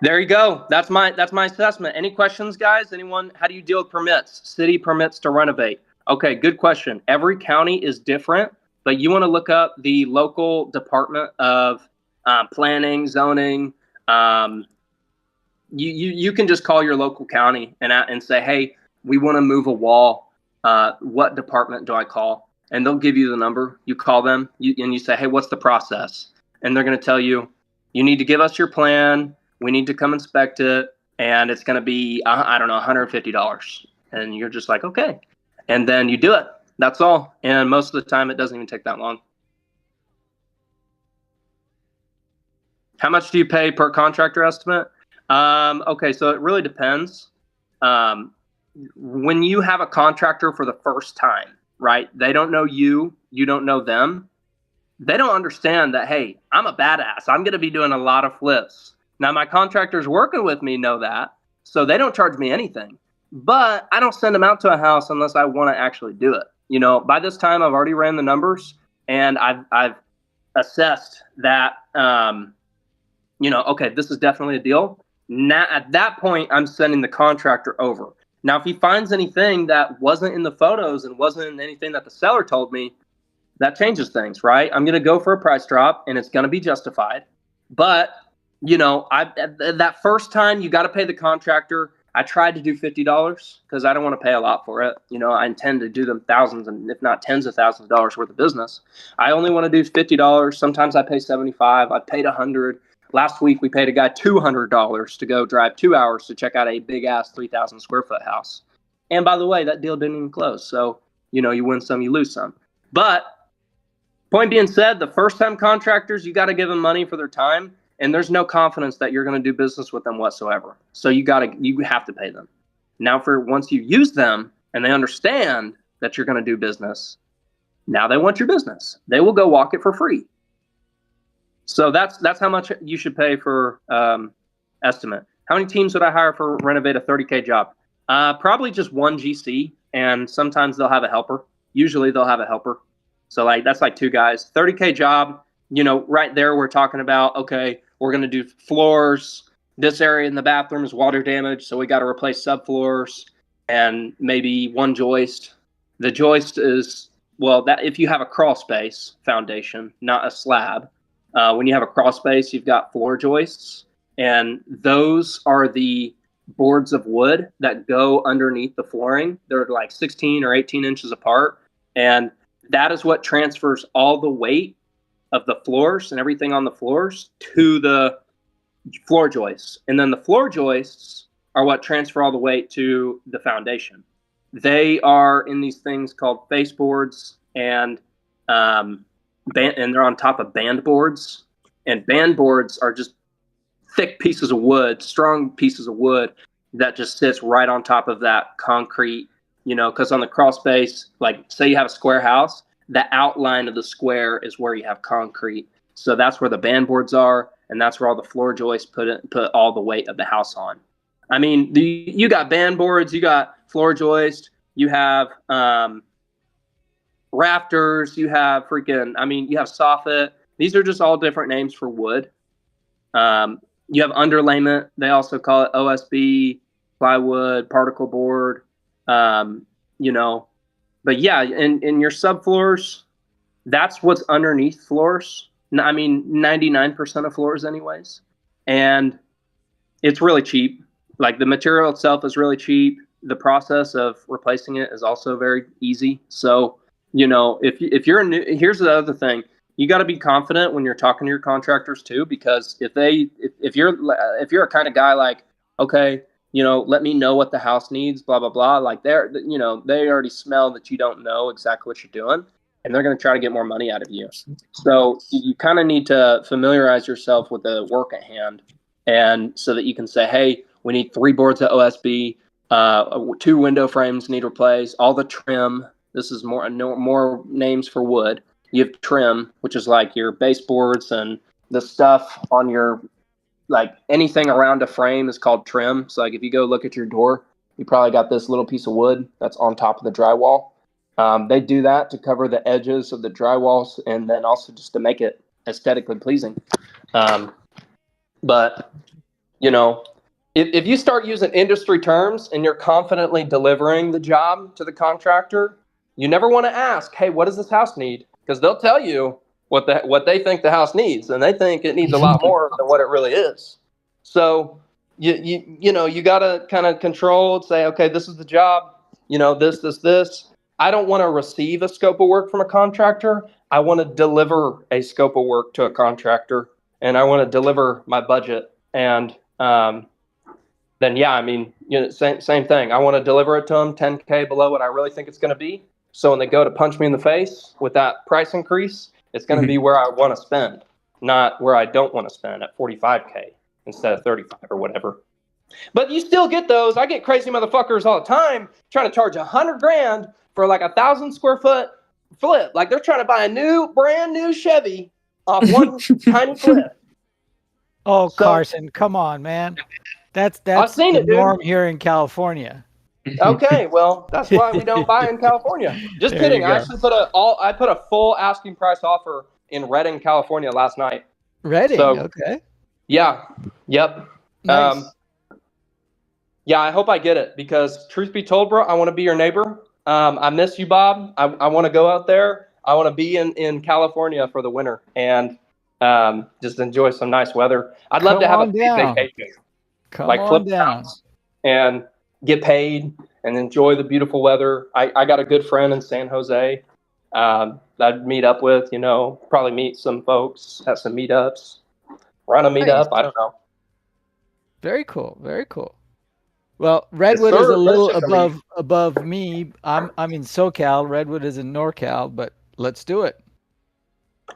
Speaker 8: there you go. That's my assessment. Any questions, guys? Anyone? How do you deal with permits? City permits to renovate. Okay, good question. Every county is different, but you want to look up the local Department of Planning, Zoning. You can just call your local county and say, hey, we want to move a wall. What department do I call? And they'll give you the number. You call them and you say, hey, what's the process? And they're going to tell you, you need to give us your plan. We need to come inspect it, and it's going to be, I don't know, $150. And you're just like, okay. And then you do it. That's all. And most of the time, it doesn't even take that long. How much do you pay per contractor estimate? Okay, so it really depends. When you have a contractor for the first time, right, they don't know you, you don't know them. They don't understand that, hey, I'm a badass. I'm going to be doing a lot of flips. Now, my contractors working with me know that, so they don't charge me anything. But I don't send them out to a house unless I want to actually do it. By this time, I've already ran the numbers, and I've assessed that, okay, this is definitely a deal. Now, at that point, I'm sending the contractor over. Now, if he finds anything that wasn't in the photos and wasn't in anything that the seller told me, that changes things, right? I'm going to go for a price drop, and it's going to be justified. But, you know, that first time you got to pay the contractor. I tried to do $50 because I don't want to pay a lot for it. You know, I intend to do them thousands and if not tens of thousands of dollars worth of business. I only want to do $50. Sometimes I pay $75. I paid $100. Last week we paid a guy $200 to go drive 2 hours to check out a big ass 3,000 square foot house. And by the way, that deal didn't even close. So, you know, you win some, you lose some. But point being said, the first time contractors, you got to give them money for their time. And there's no confidence that you're going to do business with them whatsoever. So you have to pay them. Now for once you use them and they understand that you're going to do business, now they want your business. They will go walk it for free. So that's how much you should pay for estimate. How many teams would I hire for renovate a 30K job? Probably just one GC, and sometimes they'll have a helper. Usually they'll have a helper. So like that's like 2 guys. 30K job, you know, right there we're talking about, okay, we're going to do floors. This area in the bathroom is water damage, so we got to replace subfloors and maybe one joist. The joist is, well, that if you have a crawl space foundation, not a slab. When you have a crawl space, you've got floor joists, and those are the boards of wood that go underneath the flooring. They're like 16 or 18 inches apart, and that is what transfers all the weight of the floors and everything on the floors to the floor joists. And then the floor joists are what transfer all the weight to the foundation. They are in these things called face boards, and they're on top of band boards. And band boards are just thick pieces of wood, strong pieces of wood that just sits right on top of that concrete, you know, because on the crawl space, like say you have a square house, the outline of the square is where you have concrete. So that's where the band boards are, and that's where all the floor joists put all the weight of the house on. I mean, you got band boards, you got floor joist, you have rafters, you have you have soffit. These are just all different names for wood. You have underlayment. They also call it OSB, plywood, particle board, you know. But yeah, in your subfloors, that's what's underneath floors. I mean, 99% of floors anyways. And it's really cheap. Like the material itself is really cheap. The process of replacing it is also very easy. So, you know, if you're here's the other thing. You got to be confident when you're talking to your contractors too, because if you're a kind of guy like, okay, you know, let me know what the house needs, blah, blah, blah. Like they already smell that you don't know exactly what you're doing, and they're going to try to get more money out of you. So you kind of need to familiarize yourself with the work at hand, and so that you can say, hey, we need 3 boards of OSB, 2 window frames need replaced, all the trim. This is more names for wood. You have trim, which is like your baseboards and the stuff on your, like anything around a frame is called trim. So like if you go look at your door, you probably got this little piece of wood that's on top of the drywall. They do that to cover the edges of the drywalls and then also just to make it aesthetically pleasing. But, you know, if you start using industry terms and you're confidently delivering the job to the contractor, you never want to ask, hey, what does this house need? Because they'll tell you what they think the house needs, and they think it needs a lot more than what it really is. So you know, you got to kind of control and say, okay, this is the job, you know, this. I don't want to receive a scope of work from a contractor. I want to deliver a scope of work to a contractor, and I want to deliver my budget. And then, yeah, I mean, you know, same thing. I want to deliver it to them 10K below what I really think it's going to be. So when they go to punch me in the face with that price increase, it's going to be where I want to spend, not where I don't want to spend at 45K instead of 35 or whatever. But you still get those. I get crazy motherfuckers all the time trying to charge $100,000 for like 1,000 square foot flip. Like they're trying to buy a brand new Chevy off one tiny flip.
Speaker 2: Oh, so, Carson, come on, man. That's the norm here in California.
Speaker 8: Okay, well, that's why we don't buy in California. Just kidding. I actually put a full asking price offer in Redding, California last night.
Speaker 2: Redding, so, okay.
Speaker 8: Yeah. Yep.
Speaker 2: Nice.
Speaker 8: Yeah, I hope I get it because truth be told, bro, I want to be your neighbor. I miss you, Bob. I want to go out there. I want to be in California for the winter and just enjoy some nice weather. I'd love
Speaker 2: Come
Speaker 8: to have a
Speaker 2: on
Speaker 8: paid
Speaker 2: down.
Speaker 8: vacation,
Speaker 2: Come
Speaker 8: like
Speaker 2: on
Speaker 8: flip the
Speaker 2: down.
Speaker 8: house and get paid and enjoy the beautiful weather. I got a good friend in San Jose I'd meet up with, probably meet some folks, have some meetups, run a
Speaker 2: Nice.
Speaker 8: meetup. I don't know.
Speaker 2: Very cool. Very cool. Well,
Speaker 8: Yes,
Speaker 2: Redwood is
Speaker 8: sir.
Speaker 2: a little
Speaker 8: Definitely.
Speaker 2: above me. I'm in SoCal. Redwood is in NorCal, but let's do it.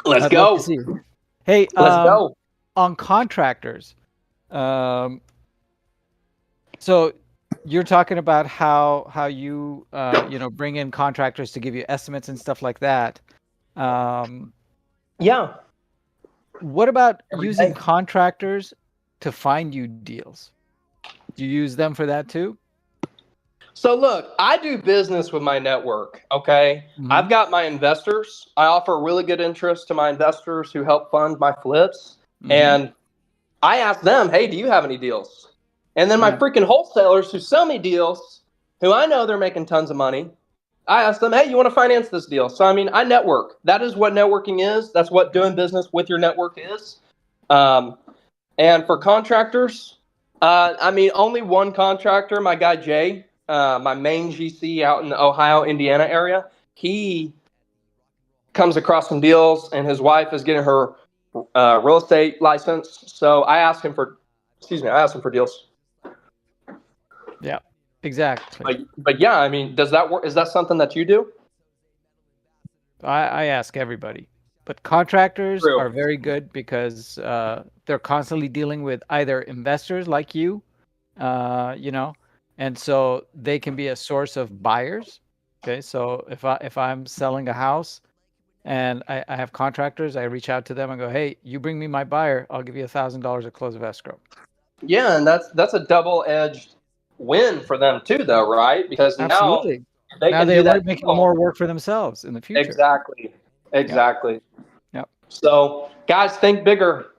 Speaker 8: Let's
Speaker 2: I'd love to
Speaker 8: go.
Speaker 2: see you. Hey,
Speaker 8: Let's go.
Speaker 2: on contractors, so you're talking about how you bring in contractors to give you estimates and stuff like that.
Speaker 8: Yeah.
Speaker 2: What about
Speaker 8: Every
Speaker 2: using
Speaker 8: day.
Speaker 2: contractors to find you deals? Do you use them for that too?
Speaker 8: So look, I do business with my network. Okay.
Speaker 2: Mhm.
Speaker 8: I've got my investors. I offer really good interest to my investors who help fund my flips.
Speaker 2: Mhm.
Speaker 8: And I ask them, hey, do you have any deals? And then my
Speaker 2: Yeah.
Speaker 8: freaking wholesalers who sell me deals, who I know they're making tons of money, I ask them, hey, you want to finance this deal? So, I mean, I network. That is what networking is. That's what doing business with your network is. And for contractors, I mean, only one contractor, my guy Jay, my main GC out in the Ohio, Indiana area, he comes across some deals and his wife is getting her real estate license. So I asked him for deals.
Speaker 2: Yeah. Exactly.
Speaker 8: But yeah, I mean, does that work? Is that something that you do?
Speaker 2: I ask everybody, but contractors
Speaker 8: True.
Speaker 2: are very good because they're constantly dealing with either investors like you, and so they can be a source of buyers. Okay, so if I'm selling a house and I have contractors, I reach out to them and go, hey, you bring me my buyer, I'll give you $1,000 at close of escrow.
Speaker 8: Yeah, and that's a double-edged win for them too, though, right? Because now
Speaker 2: Absolutely.
Speaker 8: they
Speaker 2: Now
Speaker 8: can
Speaker 2: they
Speaker 8: do
Speaker 2: avoid
Speaker 8: that
Speaker 2: making
Speaker 8: deal.
Speaker 2: more work for themselves in the future.
Speaker 8: Exactly.
Speaker 2: Yep.
Speaker 8: Exactly.
Speaker 2: Yep.
Speaker 8: So, guys, think bigger.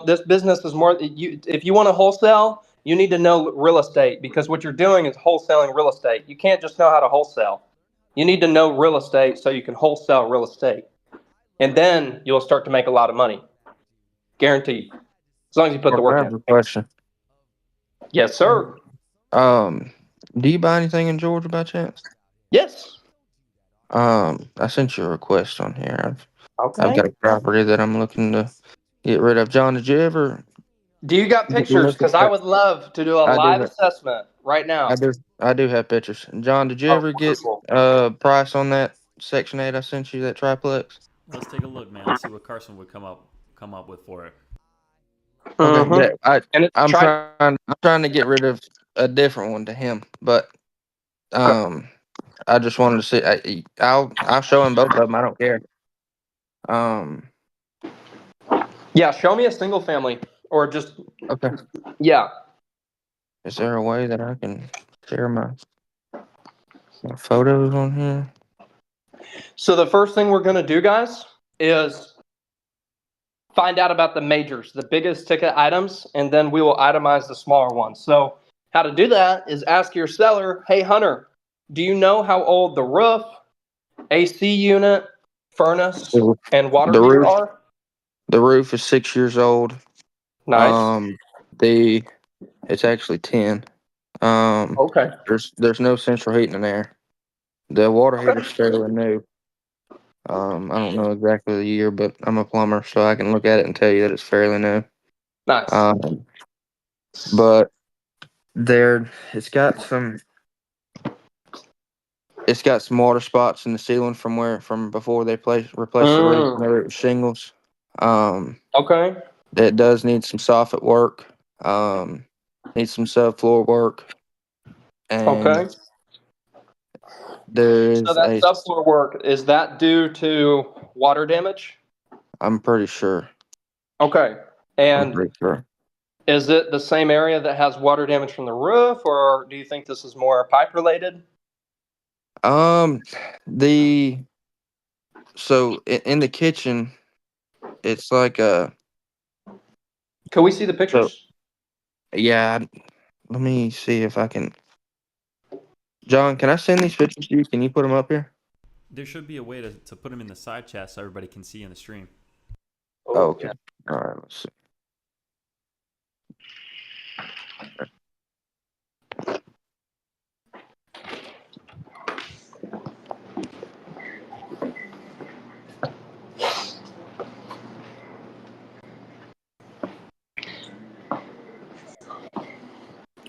Speaker 8: This business is more. If you want to wholesale, you need to know real estate because what you're doing is wholesaling real estate. You can't just know how to wholesale. You need to know real estate so you can wholesale real estate, and then you'll start to make a lot of money, guaranteed. As long as you put the
Speaker 9: I
Speaker 8: work
Speaker 9: have
Speaker 8: in.
Speaker 9: a question.
Speaker 8: Yes, sir.
Speaker 9: Um, do you buy anything in Georgia by chance?
Speaker 8: Yes.
Speaker 9: I sent you a request on here. I've
Speaker 8: Okay.
Speaker 9: got a property that I'm looking to get rid of. John, did you ever
Speaker 8: Do you got
Speaker 9: get a
Speaker 8: pictures?
Speaker 9: look at
Speaker 8: Because I
Speaker 9: that?
Speaker 8: would love to do a
Speaker 9: I do.
Speaker 8: live assessment right
Speaker 9: I
Speaker 8: now.
Speaker 9: do. I do have pictures. John, did you
Speaker 8: Oh,
Speaker 9: ever get
Speaker 8: wonderful.
Speaker 9: price on that Section 8 I sent you, that triplex?
Speaker 4: Let's take a look, man. Let's see what Carson would come up with for it.
Speaker 9: Okay.
Speaker 8: Mm-hmm.
Speaker 9: Yeah,
Speaker 8: And it's
Speaker 9: I'm trying to get rid of a different one to him, but
Speaker 8: okay.
Speaker 9: I just wanted to see. I'll show him both of them. I don't care. Um.
Speaker 8: Yeah, show me a single family or just
Speaker 9: Okay.
Speaker 8: yeah.
Speaker 9: Is there a way that I can share my photos on here?
Speaker 8: So the first thing we're gonna do, guys, is find out about the majors, the biggest ticket items, and then we will itemize the smaller ones. So how to do that is ask your seller, hey Hunter, do you know how old the roof, AC unit, furnace,
Speaker 9: The,
Speaker 8: and water
Speaker 9: the
Speaker 8: heater
Speaker 9: roof.
Speaker 8: are?
Speaker 9: The roof is 6 years old.
Speaker 8: Nice.
Speaker 9: The it's actually 10. Um,
Speaker 8: Okay.
Speaker 9: there's no central heating in there. The water
Speaker 8: Okay.
Speaker 9: heater's fairly new. I don't know exactly the year, but I'm a plumber, so I can look at it and tell you that it's fairly new.
Speaker 8: Nice.
Speaker 9: But there, it's got some water spots in the ceiling from before they replaced the roof. Whenever it was shingles.
Speaker 8: Okay.
Speaker 9: It does need some soffit work. Needs some subfloor work, and
Speaker 8: Okay.
Speaker 9: there
Speaker 8: So
Speaker 9: is
Speaker 8: that subfloor work, is that due to water damage?
Speaker 9: I'm pretty sure.
Speaker 8: Okay.
Speaker 9: I'm
Speaker 8: And
Speaker 9: pretty sure.
Speaker 8: is it the same area that has water damage from the roof, or do you think this is more pipe related?
Speaker 9: Um, the so in the kitchen, it's like
Speaker 8: Can we see the
Speaker 9: so
Speaker 8: pictures?
Speaker 9: yeah. Let me see if I can. John, can I send these pictures to you? Can you put them up here?
Speaker 4: There should be a way to put them in the side chat so everybody can see in the stream.
Speaker 9: Oh, okay. All right. Let's see.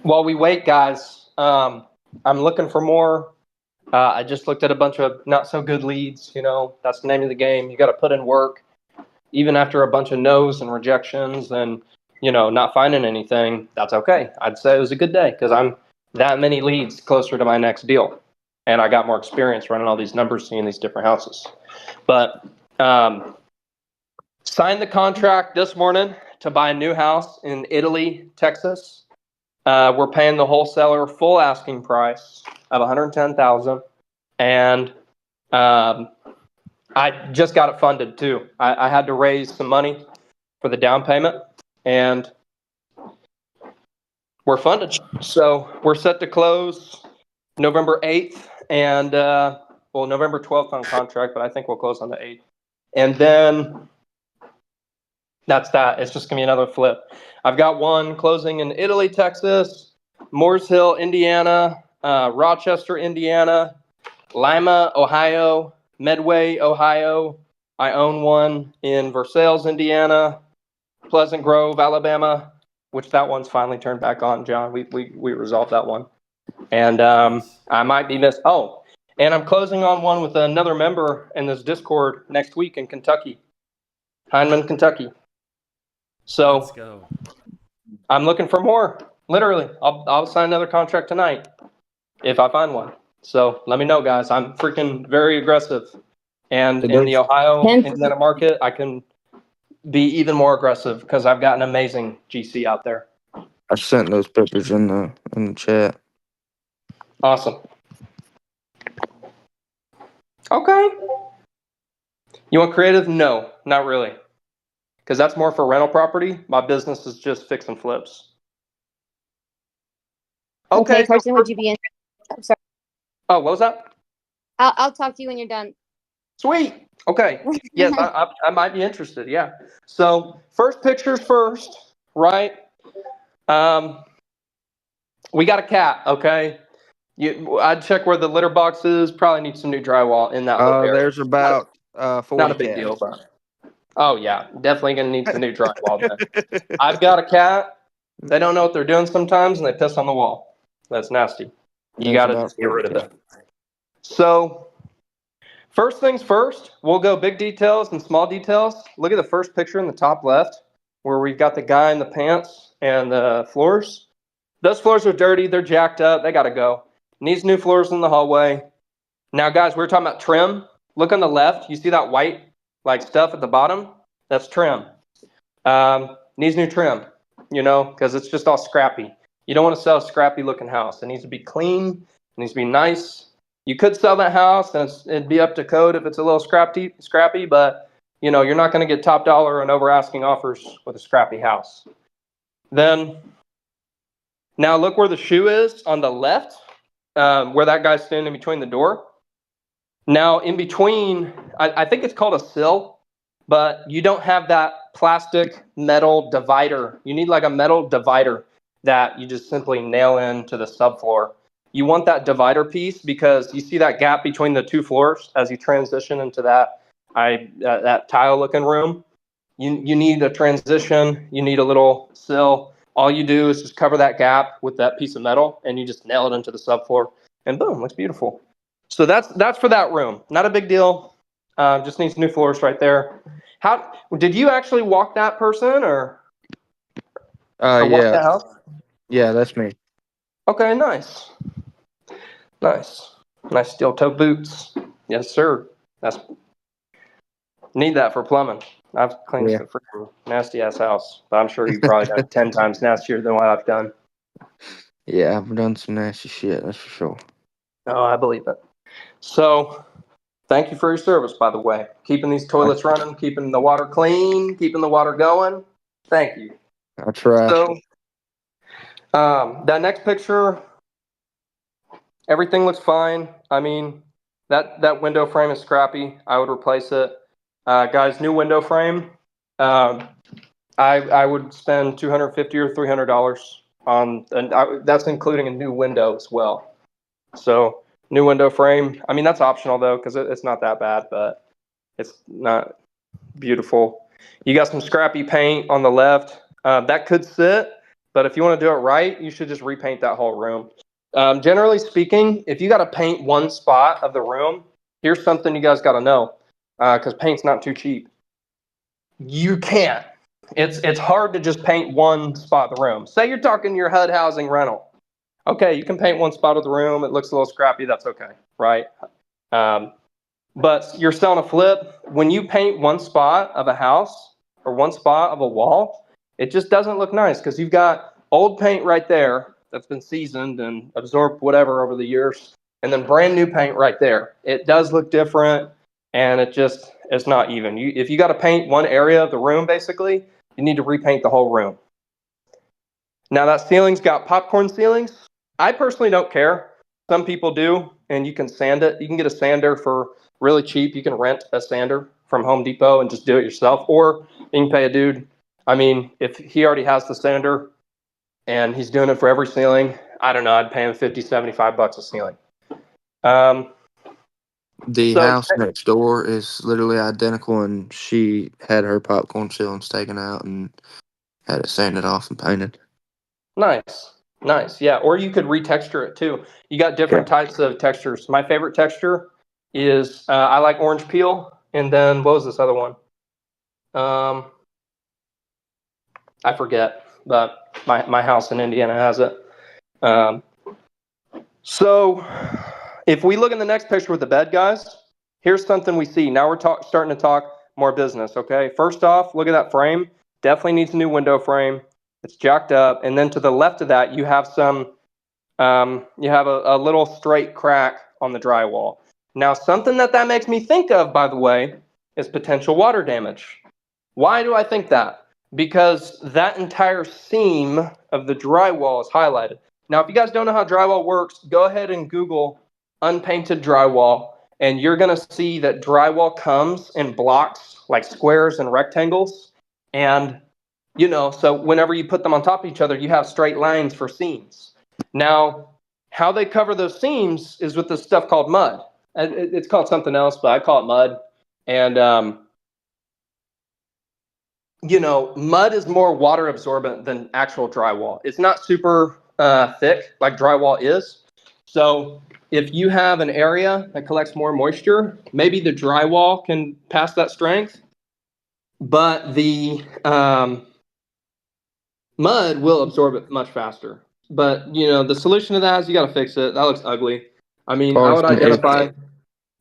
Speaker 8: While we wait, guys, I'm looking for more. I just looked at a bunch of not so good leads. You know, that's the name of the game. You got to put in work, even after a bunch of no's and rejections, and not finding anything. That's okay. I'd say it was a good day because I'm that many leads closer to my next deal, and I got more experience running all these numbers, seeing these different houses. But signed the contract this morning to buy a new house in Italy, Texas. We're paying the wholesaler full asking price of $110,000, and I just got it funded too. I had to raise some money for the down payment, and we're funded. So we're set to close November 8th, and November 12th on contract, but I think we'll close on the 8th, and then that's that. It's just gonna be another flip. I've got one closing in Italy, Texas, Moores Hill, Indiana, Rochester, Indiana, Lima, Ohio, Medway, Ohio. I own one in Versailles, Indiana, Pleasant Grove, Alabama, which that one's finally turned back on, John. We resolved that one. And I might be missed. Oh, and I'm closing on one with another member in this Discord next week in Kentucky, Hindman, Kentucky. So
Speaker 4: Let's go.
Speaker 8: I'm looking for more. Literally, I'll sign another contract tonight if I find one. So let me know, guys. I'm freaking very aggressive, and in the Ohio, Indiana market, I can be even more aggressive because I've got an amazing GC out there.
Speaker 9: I sent those pictures in the chat.
Speaker 8: Awesome. Okay. You want creative? No, not really. Because that's more for rental property. My business is just fix and flips. Okay.
Speaker 10: Carson, would you be in? I'm sorry.
Speaker 8: Oh, what was that?
Speaker 10: I'll talk to you when you're done.
Speaker 8: Sweet. Okay. Yes, I might be interested. Yeah. So first pictures first, right? We got a cat. Okay. I'd check where the litter box is. Probably need some new drywall in that little area.
Speaker 9: There's about 40
Speaker 8: not a big
Speaker 9: cats.
Speaker 8: deal, but oh yeah, definitely gonna need some new drywall then. I've got a cat. They don't know what they're doing sometimes, and they piss on the wall. That's nasty. You got to just get rid of it. So, first things first, we'll go big details and small details. Look at the first picture in the top left, where we've got the guy in the pants and the floors. Those floors are dirty. They're jacked up. They got to go. Needs new floors in the hallway. Now, guys, we were talking about trim. Look on the left. You see that white stuff at the bottom? That's trim. Needs new trim, because it's just all scrappy. You don't want to sell a scrappy looking house. It needs to be clean. It needs to be nice. You could sell that house and it'd be up to code if it's a little scrappy, but you're not going to get top dollar and over asking offers with a scrappy house. Then, now look where the shoe is on the left, where that guy's standing between the door. Now in between, I think it's called a sill, but you don't have that plastic metal divider. You need like a metal divider that you just simply nail into the subfloor. You want that divider piece because you see that gap between the two floors as you transition into that tile looking room. You need a transition. You need a little sill. All you do is just cover that gap with that piece of metal and you just nail it into the subfloor and boom, looks beautiful. So that's for that room. Not a big deal. Just needs new floors right there. How did you actually walk that person or walk that house?
Speaker 9: Yeah, that's me.
Speaker 8: Okay, nice steel toe boots. Yes, sir. Need that for plumbing. I've cleaned some freaking nasty ass house, but I'm sure you've probably done 10 times nastier than what I've done.
Speaker 9: Yeah, I've done some nasty shit, that's for sure.
Speaker 8: Oh, I believe it. So, thank you for your service, by the way. Keeping these toilets running, keeping the water clean, keeping the water going. Thank you.
Speaker 9: I try.
Speaker 8: So, that next picture, everything looks fine. I mean, That window frame is scrappy. I would replace it. Guys, new window frame. I would spend $250 or $300 on, and that's including a new window as well. So new window frame. I mean, that's optional though, because it's not that bad, but it's not beautiful. You got some scrappy paint on the left. That could sit, but if you want to do it right, you should just repaint that whole room. Generally speaking, if you got to paint one spot of the room, here's something you guys got to know, because paint's not too cheap. You can't. It's hard to just paint one spot of the room. Say you're talking your HUD housing rental. Okay, you can paint one spot of the room. It looks a little scrappy. That's okay, right? But you're selling a flip. When you paint one spot of a house or one spot of a wall, it just doesn't look nice because you've got old paint right there that's been seasoned and absorbed whatever over the years, and then brand new paint right there. It does look different, and it's not even. If you got to paint one area of the room, basically, you need to repaint the whole room. Now that ceiling's got popcorn ceilings. I personally don't care. Some people do, and you can sand it. You can get a sander for really cheap. You can rent a sander from Home Depot and just do it yourself, or you can pay a dude. I mean, if he already has the sander and he's doing it for every ceiling, I don't know, I'd pay him $50, $75 a ceiling.
Speaker 9: The house next door is literally identical, and she had her popcorn ceilings taken out and had it sanded off and painted.
Speaker 8: Nice. Yeah, or you could retexture it too. You got different types of textures. My favorite texture is I like orange peel, and then what was this other one? I forget, but my house in Indiana has it. So if we look in the next picture with the bed, guys, here's something we see. Now we're starting to talk more business, okay? First off, look at that frame. Definitely needs a new window frame. It's jacked up. And then to the left of that, you have a little straight crack on the drywall. Now, something that makes me think of, by the way, is potential water damage. Why do I think that? Because that entire seam of the drywall is highlighted. Now, if you guys don't know how drywall works, go ahead and Google unpainted drywall, and you're going to see that drywall comes in blocks like squares and rectangles. And, so whenever you put them on top of each other, you have straight lines for seams. Now, how they cover those seams is with this stuff called mud. It's called something else, but I call it mud. And, mud is more water absorbent than actual drywall. It's not super thick like drywall is. So if you have an area that collects more moisture, maybe the drywall can pass that strength, but the mud will absorb it much faster. But, the solution to that is you got to fix it. That looks ugly. I mean, I would identify.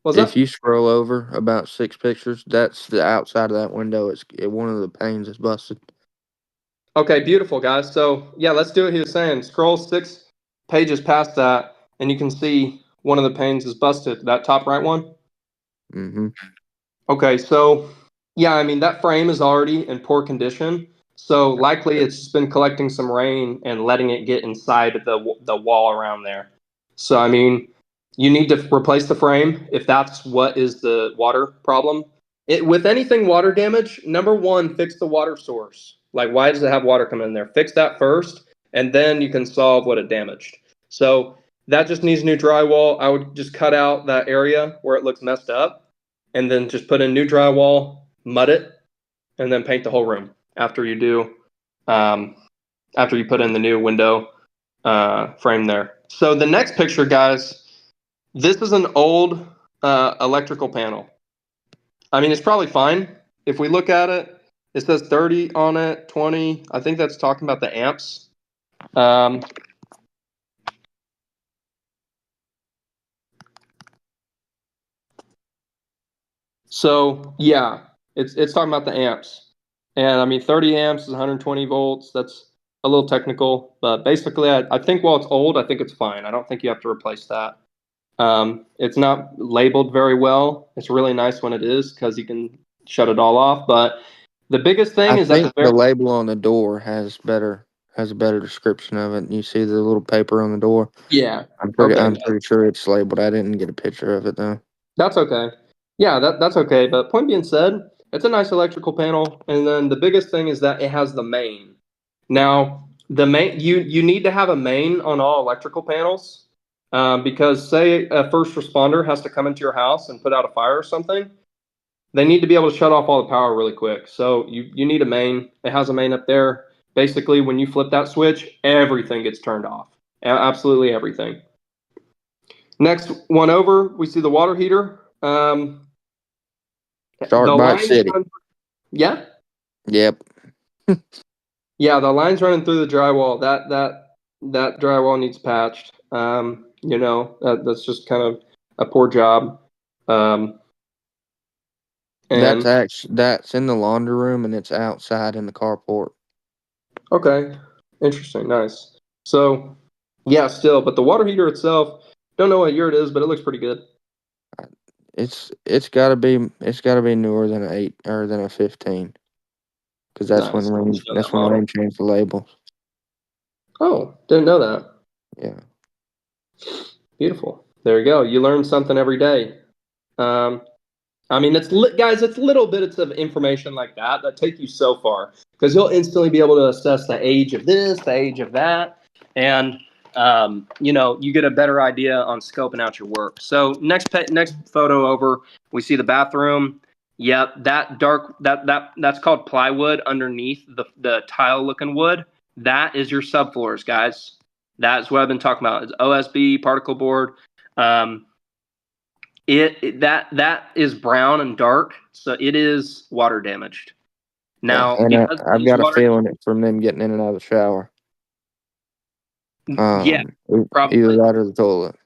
Speaker 9: If you scroll over about 6 pictures, that's the outside of that window. One of the panes is busted.
Speaker 8: Okay, beautiful, guys. So, yeah, let's do what he was saying. Scroll 6 pages past that, and you can see one of the panes is busted. That top right one?
Speaker 9: Mm-hmm.
Speaker 8: Okay, so, yeah, I mean, that frame is already in poor condition. So likely it's just been collecting some rain and letting it get inside the wall around there. So, I mean, you need to replace the frame if that's what is the water problem. With anything water damage, number one, fix the water source. Like, why does it have water coming in there? Fix that first, and then you can solve what it damaged. So that just needs new drywall. I would just cut out that area where it looks messed up, and then just put in new drywall, mud it, and then paint the whole room after you do, after you put in the new window frame there. So the next picture, guys, this is an old electrical panel. I mean, it's probably fine. If we look at it, it says 30 on it, 20. I think that's talking about the amps. So yeah, it's talking about the amps. And I mean, 30 amps is 120 volts. That's a little technical, but basically I think while it's old, I think it's fine. I don't think you have to replace that. It's not labeled very well. It's really nice when it is because you can shut it all off. But the biggest thing is that
Speaker 9: the label on the door has a better description of it. You see the little paper on the door.
Speaker 8: Yeah.
Speaker 9: I'm pretty sure it's labeled. I didn't get a picture of it though.
Speaker 8: That's okay. Yeah, that's okay. But point being said, it's a nice electrical panel, and then the biggest thing is that it has the main. Now, the main you need to have a main on all electrical panels, because say a first responder has to come into your house and put out a fire or something, they need to be able to shut off all the power really quick. So you need a main. It has a main up there. Basically, when you flip that switch, everything gets turned off. Absolutely everything. Next one over, we see the water heater.
Speaker 9: Shark
Speaker 8: The
Speaker 9: Bite
Speaker 8: lines
Speaker 9: City.
Speaker 8: yeah,
Speaker 9: Yep.
Speaker 8: yeah, the lines running through the drywall. That drywall needs patched. That's just kind of a poor job. And
Speaker 9: That's in the laundry room and it's outside in the carport.
Speaker 8: okay, interesting, nice. So, yeah, still, but the water heater itself, don't know what year it is, but it looks pretty good.
Speaker 9: It's gotta be newer than an 8 or than a 15. Because that's
Speaker 8: Nice.
Speaker 9: when Lane changed the labels.
Speaker 8: Oh, didn't know that.
Speaker 9: Yeah.
Speaker 8: Beautiful. There you go. You learn something every day. I mean, guys, it's little bits of information like that take you so far because you'll instantly be able to assess the age of this, the age of that, and you get a better idea on scoping out your work. So next photo over, we see the bathroom. Yep, that's called plywood underneath the tile looking wood. That is your subfloors, guys. That's what I've been talking about. It's OSB particle board. That is brown and dark, so it is water damaged. Now,
Speaker 9: And
Speaker 8: because
Speaker 9: I've got a feeling it from them getting in and out of the shower.
Speaker 8: Yeah, probably.
Speaker 9: Either that or the toilet.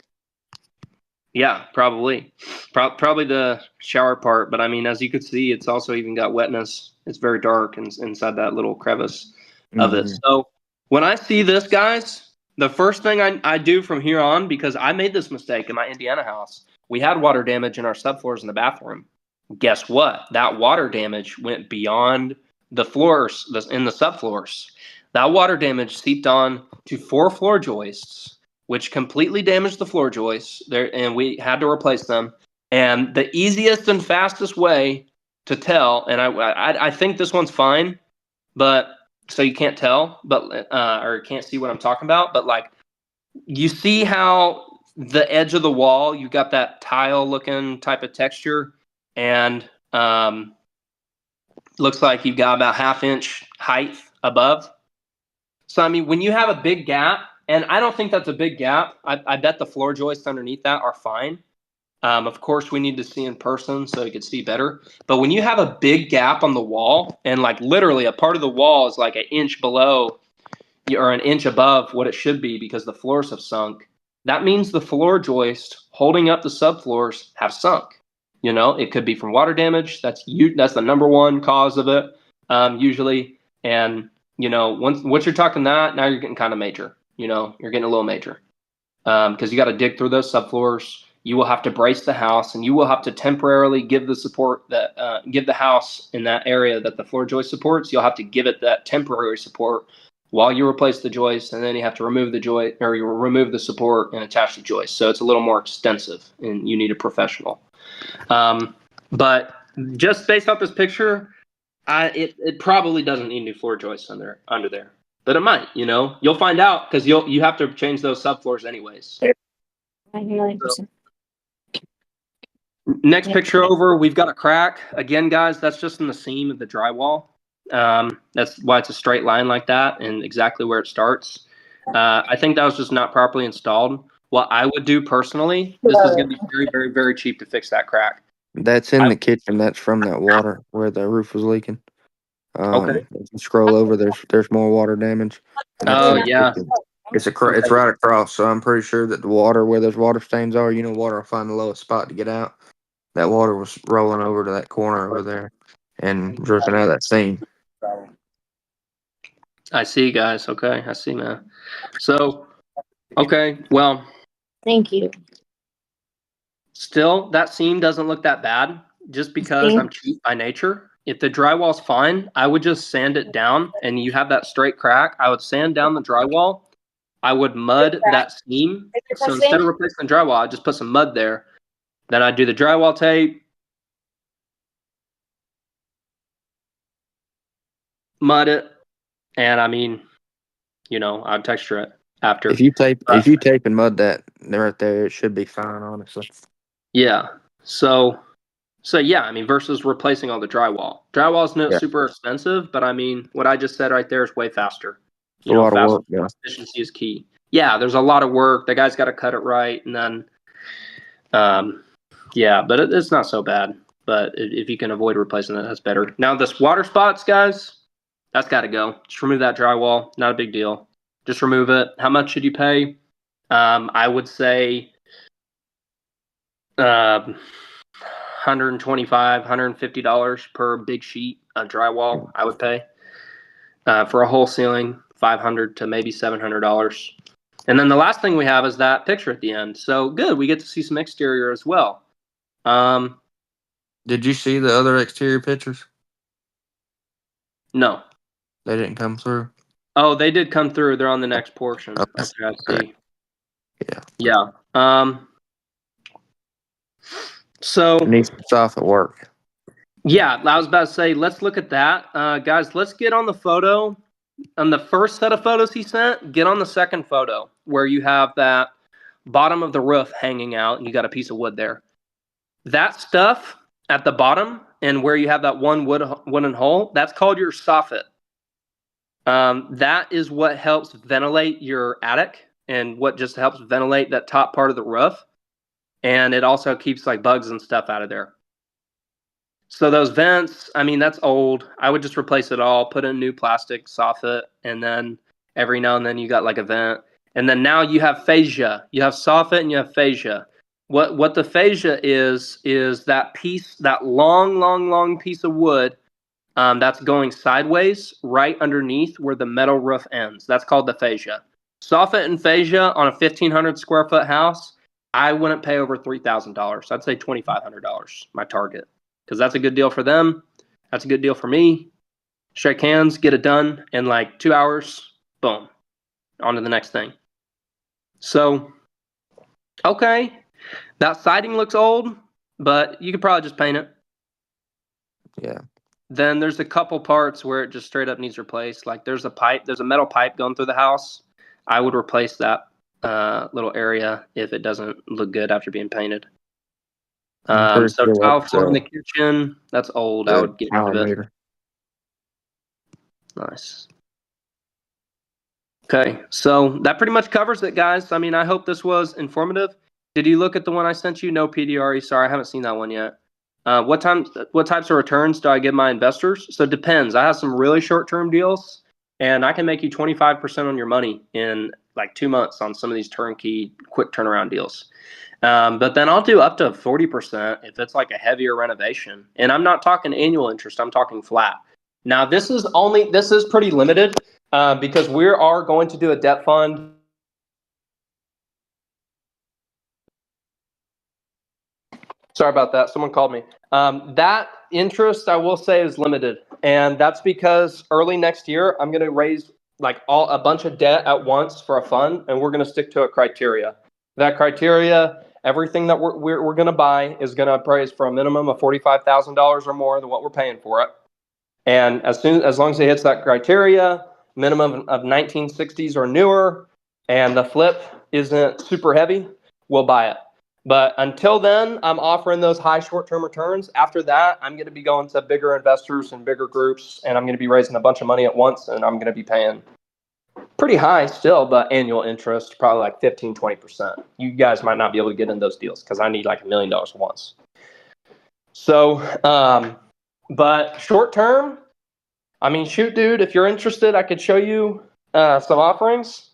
Speaker 8: Yeah, probably. Probably the shower part, but I mean, as you could see, it's also even got wetness. It's very dark inside that little crevice of it. So when I see this, guys, the first thing I do from here on, because I made this mistake in my Indiana house, we had water damage in our subfloors in the bathroom. Guess what? That water damage went beyond the floors in the subfloors. That water damage seeped on to 4 floor joists, which completely damaged the floor joists there, and we had to replace them. And the easiest and fastest way to tell, and I think this one's fine, but so you can't tell, but or can't see what I'm talking about, but like you see how the edge of the wall, you've got that tile looking type of texture, and looks like you've got about 1/2 inch height above. So I mean, when you have a big gap, and I don't think that's a big gap, I bet the floor joists underneath that are fine. Of course, we need to see in person so you can see better. But when you have a big gap on the wall, and like literally a part of the wall is like 1 inch below or 1 inch above what it should be because the floors have sunk, that means the floor joist holding up the subfloors have sunk. It could be from water damage. That's the number one cause of it, usually. And once you're talking that, now you're getting kind of major. You're getting a little major because you got to dig through those subfloors. You will have to brace the house, and you will have to temporarily give the support that give the house in that area that the floor joist supports. You'll have to give it that temporary support while you replace the joist, and then you have to remove the joist or you remove the support and attach the joist. So it's a little more extensive, and you need a professional. But just based off this picture, it probably doesn't need new floor joists under there, but it might. You'll find out because you have to change those subfloors anyways.
Speaker 10: 99%.
Speaker 8: Next picture over, we've got a crack again, guys. That's just in the seam of the drywall. That's why it's a straight line like that and exactly where it starts. I think that was just not properly installed. What I would do personally, this is going to be very, very, very cheap to fix that crack.
Speaker 9: That's in the kitchen. That's from that water where the roof was leaking.
Speaker 8: Okay.
Speaker 9: If you scroll over, there's more water damage.
Speaker 8: Oh yeah.
Speaker 9: It's right across. So I'm pretty sure that the water where those water stains are, water will find the lowest spot to get out. That water was rolling over to that corner over there and dripping out of that seam.
Speaker 8: I see, guys. Okay, I see, man. So, okay, well.
Speaker 10: Thank you.
Speaker 8: Still, that seam doesn't look that bad just because I'm cheap by nature. If the drywall's fine, I would just sand it down and you have that straight crack. I would sand down the drywall. I would mud that seam. So instead of replacing the drywall, I just put some mud there. Then I'd do the drywall tape, mud it, and I mean, I'd texture it after.
Speaker 9: If you tape and mud that right there, it should be fine, honestly.
Speaker 8: Yeah. So yeah, I mean, versus replacing all the drywall. Drywall's not super expensive, but I mean, what I just said right there is way faster.
Speaker 9: It's a lot of work. Yeah.
Speaker 8: Efficiency is key. Yeah, there's a lot of work. The guy's got to cut it right, and then, yeah, but it's not so bad. But if you can avoid replacing it, that's better. Now, this water spots, guys, that's got to go. Just remove that drywall. Not a big deal. Just remove it. How much should you pay? I would say $125, $150 per big sheet of drywall. I would pay for a whole ceiling, $500 to maybe $700. And then the last thing we have is that picture at the end. So good, we get to see some exterior as well.
Speaker 9: Did you see the other exterior pictures?
Speaker 8: No,
Speaker 9: they didn't come through.
Speaker 8: Oh, they did come through. They're on the next portion.
Speaker 9: Okay.
Speaker 8: I see.
Speaker 9: Yeah.
Speaker 8: So
Speaker 9: it needs to stop at work.
Speaker 8: Yeah, I was about to say, let's look at that. Guys, let's get on the photo. On the first set of photos he sent, get on the second photo where you have that bottom of the roof hanging out and you got a piece of wood there. That stuff at the bottom and where you have that one wooden hole, that's called your soffit. That is what helps ventilate your attic and what just helps ventilate that top part of the roof. And it also keeps like bugs and stuff out of there. So those vents, I mean, that's old. I would just replace it all, put in new plastic soffit, and then every now and then you got like a vent. And then now you have fascia. You have soffit and you have fascia. What the fascia is that piece, that long piece of wood that's going sideways right underneath where the metal roof ends. That's called the fascia. Soffit and fascia on a 1,500 square foot house, I wouldn't pay over $3,000. I'd say $2,500, my target. Because that's a good deal for them. That's a good deal for me. Shake hands, get it done in like 2 hours. Boom. On to the next thing. So, okay. That siding looks old, but you could probably just paint it.
Speaker 9: Yeah.
Speaker 8: Then there's a couple parts where it just straight up needs replaced. Like there's a metal pipe going through the house. I would replace that little area if it doesn't look good after being painted. So tile floor in the kitchen, that's old. I would get rid of it. Nice. Okay, so that pretty much covers it, guys. I mean, I hope this was informative. Did you look at the one I sent you? No PDRE. Sorry, I haven't seen that one yet. What types of returns do I give my investors? So it depends. I have some really short-term deals, and I can make you 25% on your money in like 2 months on some of these turnkey, quick turnaround deals. But then I'll do up to 40% if it's like a heavier renovation. And I'm not talking annual interest, I'm talking flat. Now this is pretty limited because we are going to do a debt fund. Sorry about that, someone called me. That interest I will say is limited. And that's because early next year, I'm gonna raise like a bunch of debt at once for a fund, and we're gonna stick to a criteria. That criteria, everything that we're going to buy is going to appraise for a minimum of $45,000 or more than what we're paying for it. And as long as it hits that criteria, minimum of 1960s or newer, and the flip isn't super heavy, we'll buy it. But until then, I'm offering those high short-term returns. After that, I'm going to be going to bigger investors and bigger groups, and I'm going to be raising a bunch of money at once, and I'm going to be paying pretty high still, but annual interest, probably like 15, 20%. You guys might not be able to get in those deals because I need like $1 million once. So, but short term, I mean, shoot, dude, if you're interested, I could show you some offerings,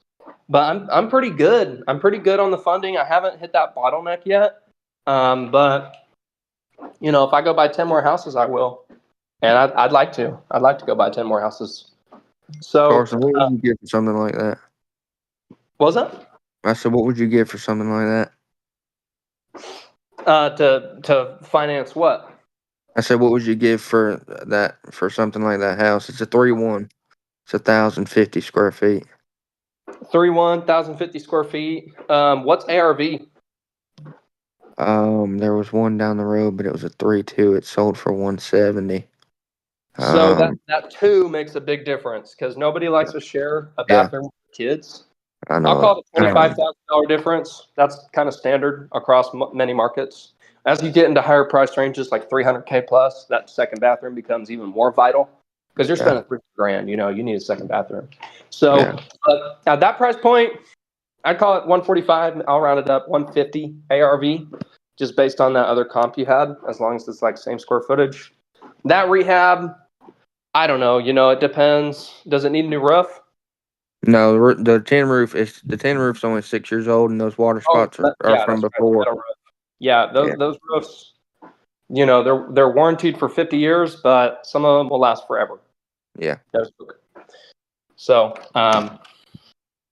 Speaker 8: but I'm pretty good. I'm pretty good on the funding. I haven't hit that bottleneck yet. But if I go buy 10 more houses, I will. And I'd like to go buy 10 more houses. So,
Speaker 9: Carson, what would you give for something like that?
Speaker 8: What was that?
Speaker 9: I said, what would you give for something like
Speaker 8: that? To finance what?
Speaker 9: I said, what would you give for something like that house? It's a 3-1. It's 1,050 square feet.
Speaker 8: 3-1, 1,050 square feet. What's ARV?
Speaker 9: There was one down the road, but it was a 3-2. It sold for 170.
Speaker 8: So that 2 makes a big difference because nobody likes to share a
Speaker 9: Yeah,
Speaker 8: bathroom with kids.
Speaker 9: I
Speaker 8: I'll
Speaker 9: know it.
Speaker 8: call it a $25,000 difference. That's kind of standard across many markets. As you get into higher price ranges, like 300K plus, that second bathroom becomes even more vital because you're
Speaker 9: Yeah,
Speaker 8: spending $3 grand. You need a second bathroom. So
Speaker 9: yeah,
Speaker 8: at that price point, I'd call it 145. I'll round it up 150 ARV, just based on that other comp you had, as long as it's like same square footage. That rehab, I don't know. It depends. Does it need a new roof?
Speaker 9: No, the tin roof's only 6 years old, and those water
Speaker 8: Oh,
Speaker 9: spots are
Speaker 8: yeah,
Speaker 9: from
Speaker 8: that's right.
Speaker 9: before.
Speaker 8: Metal roof. Yeah,
Speaker 9: Yeah,
Speaker 8: those roofs, they're warranted for 50 years, but some of them will last forever.
Speaker 9: yeah.
Speaker 8: So,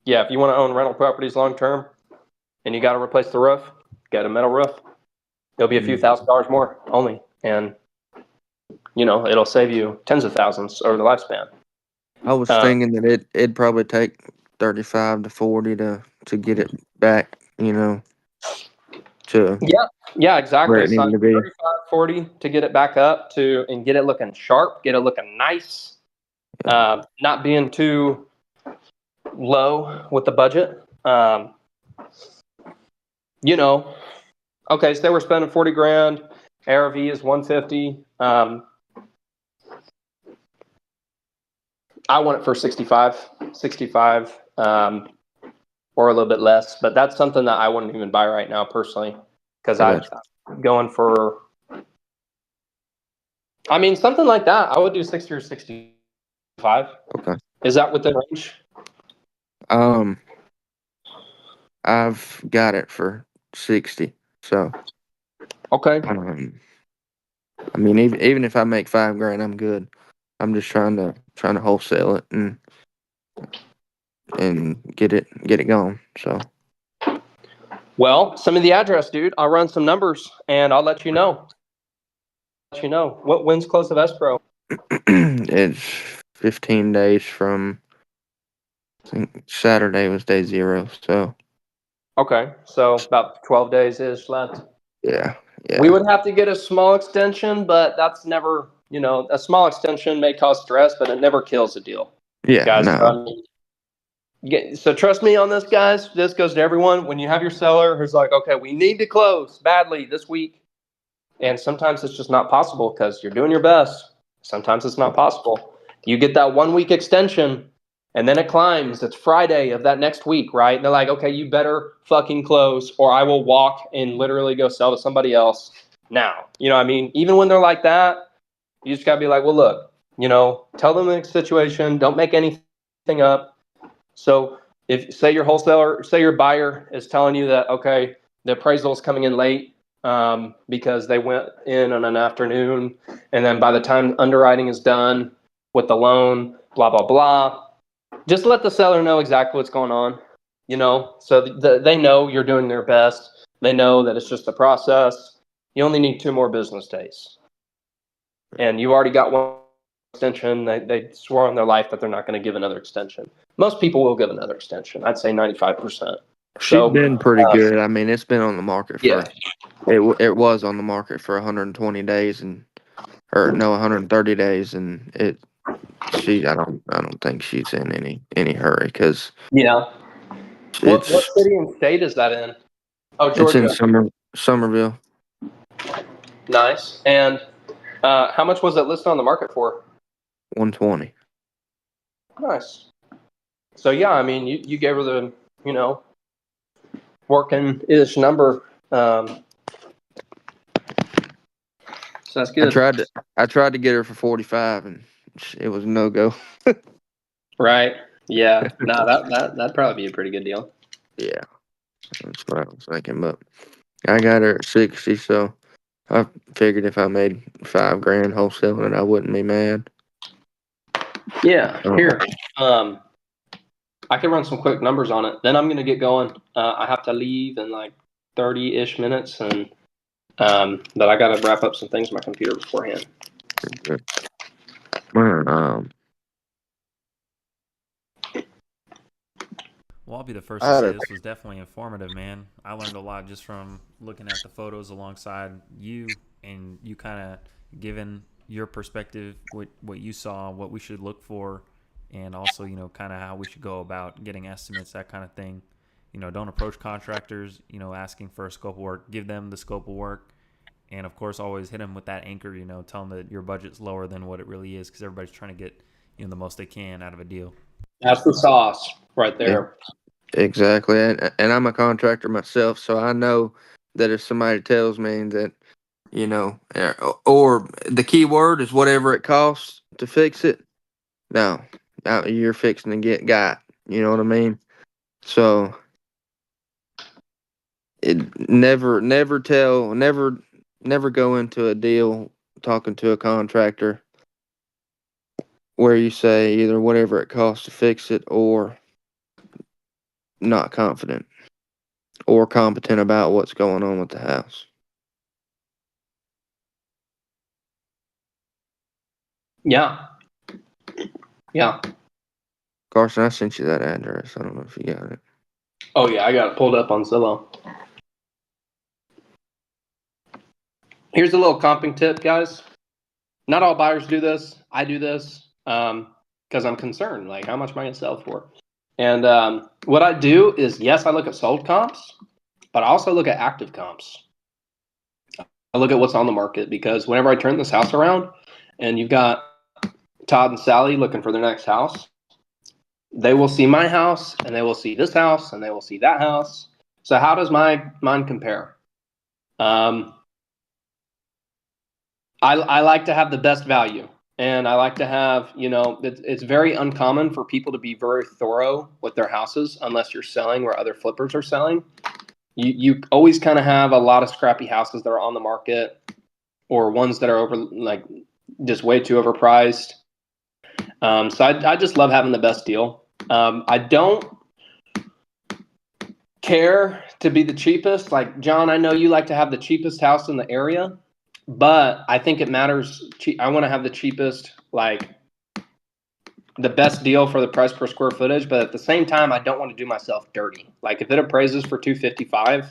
Speaker 8: yeah, if you want to own rental properties long term, and you got to replace the roof, get a metal roof. It'll be a few $1,000s more only, and it'll save you tens of thousands over the lifespan.
Speaker 9: I was thinking that it'd probably take 35 to 40 to get it back, to
Speaker 8: Yeah,
Speaker 9: where
Speaker 8: exactly.
Speaker 9: it
Speaker 8: So
Speaker 9: needed to be.
Speaker 8: 35, 40 to get it back up and get it looking sharp, get it looking nice, not being too low with the budget. Okay, so they were spending 40 grand. ARV is 150. I want it for 65, or a little bit less, but that's something that I wouldn't even buy right now personally, because I'm going for, something like that. I would do 60 or 65.
Speaker 9: Okay.
Speaker 8: Is that within range?
Speaker 9: I've got it for 60. So,
Speaker 8: Okay.
Speaker 9: even if I make $5 grand, I'm good. I'm just trying to wholesale it and get it going. So,
Speaker 8: Well, send me the address, dude. I'll run some numbers and I'll let you know. When's close of escrow?
Speaker 9: it's 15 days from, I think Saturday was day 0. So,
Speaker 8: Okay, so about 12 days ish left.
Speaker 9: yeah.
Speaker 8: We would have to get a small extension, but that's never, a small extension may cause stress, but it never kills a deal.
Speaker 9: Yeah,
Speaker 8: Guys,
Speaker 9: no.
Speaker 8: so trust me on this, guys. This goes to everyone. When you have your seller who's like, okay, we need to close badly this week, and sometimes it's just not possible because you're doing your best. Sometimes it's not possible. You get that 1 week extension, and then it climbs. It's Friday of that next week, right? And they're like, okay, you better fucking close, or I will walk and literally go sell to somebody else now. Even when they're like that, you just gotta be like, well, look, tell them the situation. Don't make anything up. So if say your buyer is telling you that, okay, the appraisal is coming in late because they went in on an afternoon, and then by the time underwriting is done with the loan, blah, blah, blah, just let the seller know exactly what's going on, so they know you're doing their best. They know that it's just a process. You only need 2 more business days. And you already got one extension. They swore on their life that they're not going to give another extension. Most people will give another extension. I'd say 95%.
Speaker 9: She's been pretty good. It's been on the market for,
Speaker 8: Yeah.
Speaker 9: it was on the market for 120 days 130 days, and I don't think she's in any hurry because
Speaker 8: Yeah. What city and state is that in? Oh, Georgia.
Speaker 9: It's in Somerville.
Speaker 8: Nice. And how much was it listed on the market for?
Speaker 9: 120.
Speaker 8: Nice. So yeah, you gave her the working-ish number. So that's good.
Speaker 9: I tried to get her for 45, and it was no go.
Speaker 8: Right. Yeah. No, that'd probably be a pretty good deal.
Speaker 9: Yeah, that's what I was thinking. But I got her at 60, so I figured if I made $5 grand wholesaling it, I wouldn't be mad.
Speaker 8: Yeah. Here. I can run some quick numbers on it. Then I'm gonna get going. I have to leave in like 30-ish minutes, and but I gotta wrap up some things on my computer beforehand.
Speaker 9: Good.
Speaker 4: Well, I'll be the first
Speaker 9: I
Speaker 4: to
Speaker 9: had
Speaker 4: say
Speaker 9: a
Speaker 4: this was definitely informative, man. I learned a lot just from looking at the photos alongside you, and you kind of giving your perspective, what you saw, what we should look for, and also, kind of how we should go about getting estimates, that kind of thing. Don't approach contractors, asking for a scope of work. Give them the scope of work. And, of course, always hit them with that anchor, tell them that your budget's lower than what it really is, because everybody's trying to get, the most they can out of a deal.
Speaker 8: That's the sauce right there.
Speaker 9: exactly, and I'm a contractor myself, so I know that if somebody tells me that, or the key word is whatever it costs to fix it, no, you're fixing to get got. You know what I mean? So it never go into a deal talking to a contractor where you say either whatever it costs to fix it or not confident or competent about what's going on with the house.
Speaker 8: Yeah. Yeah.
Speaker 9: Carson, I sent you that address. I don't know if you got it.
Speaker 8: Oh yeah, I got it pulled up on Zillow. Here's a little comping tip, guys. Not all buyers do this. I do this because I'm concerned. Like, how much am I going to sell for? And what I do is, yes, I look at sold comps, but I also look at active comps. I look at what's on the market, because whenever I turn this house around and you've got Todd and Sally looking for their next house, they will see my house and they will see this house and they will see that house. So how does mine compare? I like to have the best value, and I like to have, it's very uncommon for people to be very thorough with their houses unless you're selling where other flippers are selling. You always kind of have a lot of scrappy houses that are on the market, or ones that are just way too overpriced. So I just love having the best deal. I don't care to be the cheapest. Like, John, I know you like to have the cheapest house in the area, but I think it matters. I want to have the cheapest, the best deal for the price per square footage. But at the same time, I don't want to do myself dirty. Like, if it appraises for $255,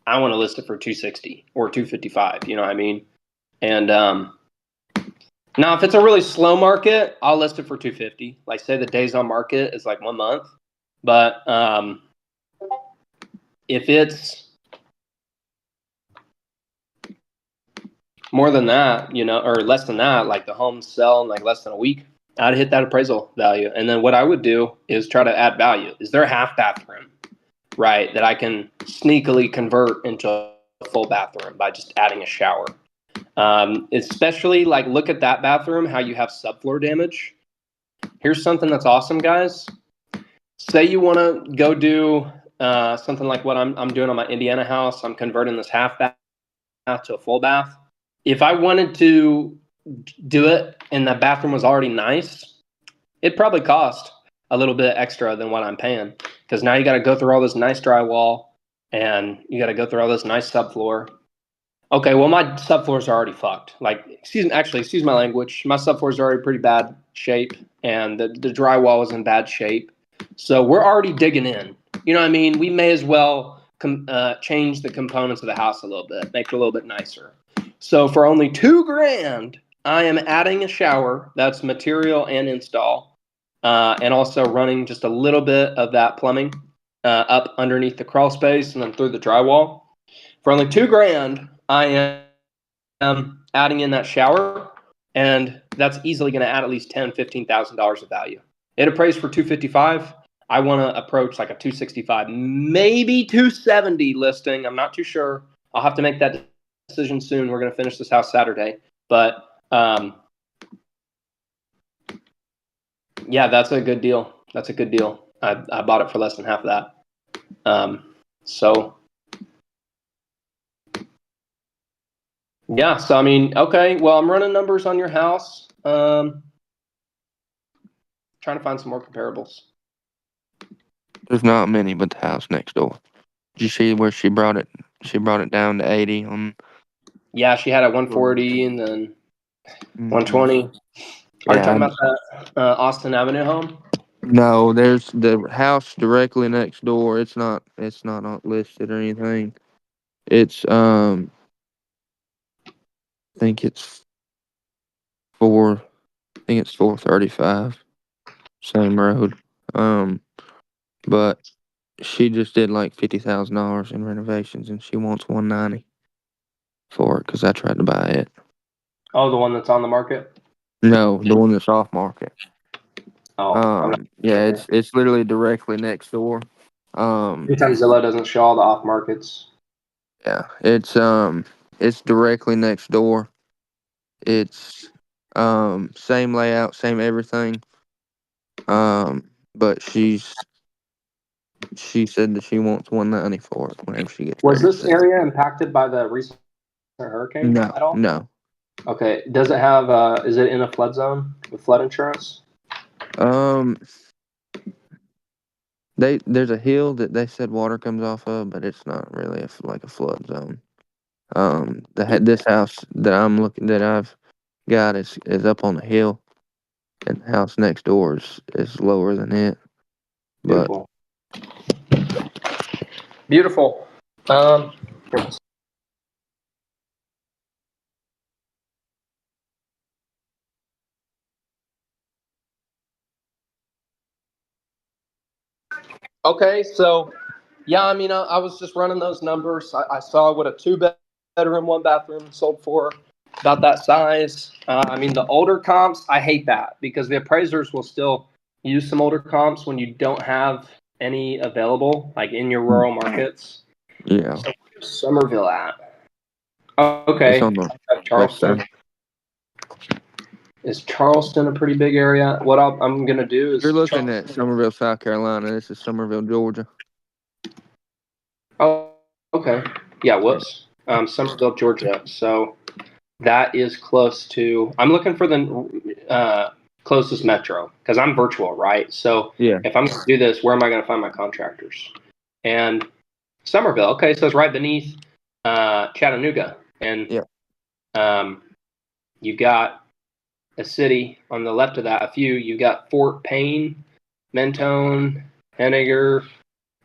Speaker 8: I want to list it for $260 or $255. You know what I mean? And now, if it's a really slow market, I'll list it for $250. Like, say the days on market is like 1 month. But if it's more than that, or less than that, like the homes sell in like less than a week, I'd hit that appraisal value. And then what I would do is try to add value. Is there a half bathroom, right, that I can sneakily convert into a full bathroom by just adding a shower? Especially, look at that bathroom, how you have subfloor damage. Here's something that's awesome, guys. Say you want to go do something like what I'm doing on my Indiana house. I'm converting this half bath to a full bath. If I wanted to do it and the bathroom was already nice, it'd probably cost a little bit extra than what I'm paying, because now you got to go through all this nice drywall and you got to go through all this nice subfloor. Okay, well, my subfloors are already fucked. Excuse my language. My subfloors are already pretty bad shape, and the drywall is in bad shape. So we're already digging in. You know what I mean? We may as well change the components of the house a little bit, make it a little bit nicer. So for only $2,000, I am adding a shower. That's material and install, and also running just a little bit of that plumbing up underneath the crawl space and then through the drywall. For only $2,000, I am adding in that shower, and that's easily going to add at least $10,000, $15,000 of value. It appraised for $255. I want to approach like a $265, maybe $270 listing. I'm not too sure. I'll have to make that decision soon. We're going to finish this house Saturday, but yeah, that's a good deal. That's a good deal. I bought it for less than half of that. So yeah, so I mean, okay, well, I'm running numbers on your house. Trying to find some more comparables.
Speaker 9: There's not many but the house next door. Did you see where she brought it? She brought it down to 80 on.
Speaker 8: Yeah, she had at 140 and then 120. Are you talking about that Austin Avenue home?
Speaker 9: No, there's the house directly next door. It's not listed or anything. It's I think it's four. I think it's 435. Same road. Um, but she just did like $50,000 in renovations, and she wants 190 for it because I tried to buy it.
Speaker 8: Oh, the one that's on the market.
Speaker 9: No, the one that's off market.
Speaker 8: Oh, I'm not
Speaker 9: Yeah,
Speaker 8: sure.
Speaker 9: it's literally directly next door. Um,
Speaker 8: Sometimes Zillow doesn't show all the off markets.
Speaker 9: yeah, it's directly next door. It's same layout, same everything. But she said that she wants 190 for it whenever she gets
Speaker 8: Was
Speaker 9: ready to
Speaker 8: this
Speaker 9: sell it.
Speaker 8: area impacted by the recent hurricane
Speaker 9: No,
Speaker 8: at all?
Speaker 9: no.
Speaker 8: Okay. Does it have? Is it in a flood zone with flood insurance?
Speaker 9: Um, there's a hill that they said water comes off of, but it's not really like a flood zone. This house that I've got is up on the hill, and the house next door is lower than it. But
Speaker 8: Beautiful. Beautiful. Um, okay, so yeah, I mean, I was just running those numbers. I saw what a two-bedroom, one bathroom sold for, about that size. I mean, the older comps, I hate that because the appraisers will still use some older comps when you don't have any available, like in your rural markets.
Speaker 9: yeah,
Speaker 8: So where's Somerville at?
Speaker 9: it's
Speaker 8: Okay,
Speaker 9: on the west
Speaker 8: Charleston.
Speaker 9: side.
Speaker 8: Is Charleston a pretty big area? What I'm gonna do
Speaker 9: You're
Speaker 8: is
Speaker 9: looking at Somerville, South Carolina. This is Somerville, Georgia.
Speaker 8: Oh, okay. Yeah,
Speaker 9: Yeah,
Speaker 8: whoops. Summerville, Georgia. So that is close to. I'm looking for the closest metro because I'm virtual, right? So
Speaker 9: yeah,
Speaker 8: if I'm going to do this, where am I going to find my contractors? And Somerville, okay, so it's right beneath Chattanooga, and
Speaker 9: yeah.
Speaker 8: um, you've got a city on the left of that. A few. You've got Fort Payne, Mentone, Henniger,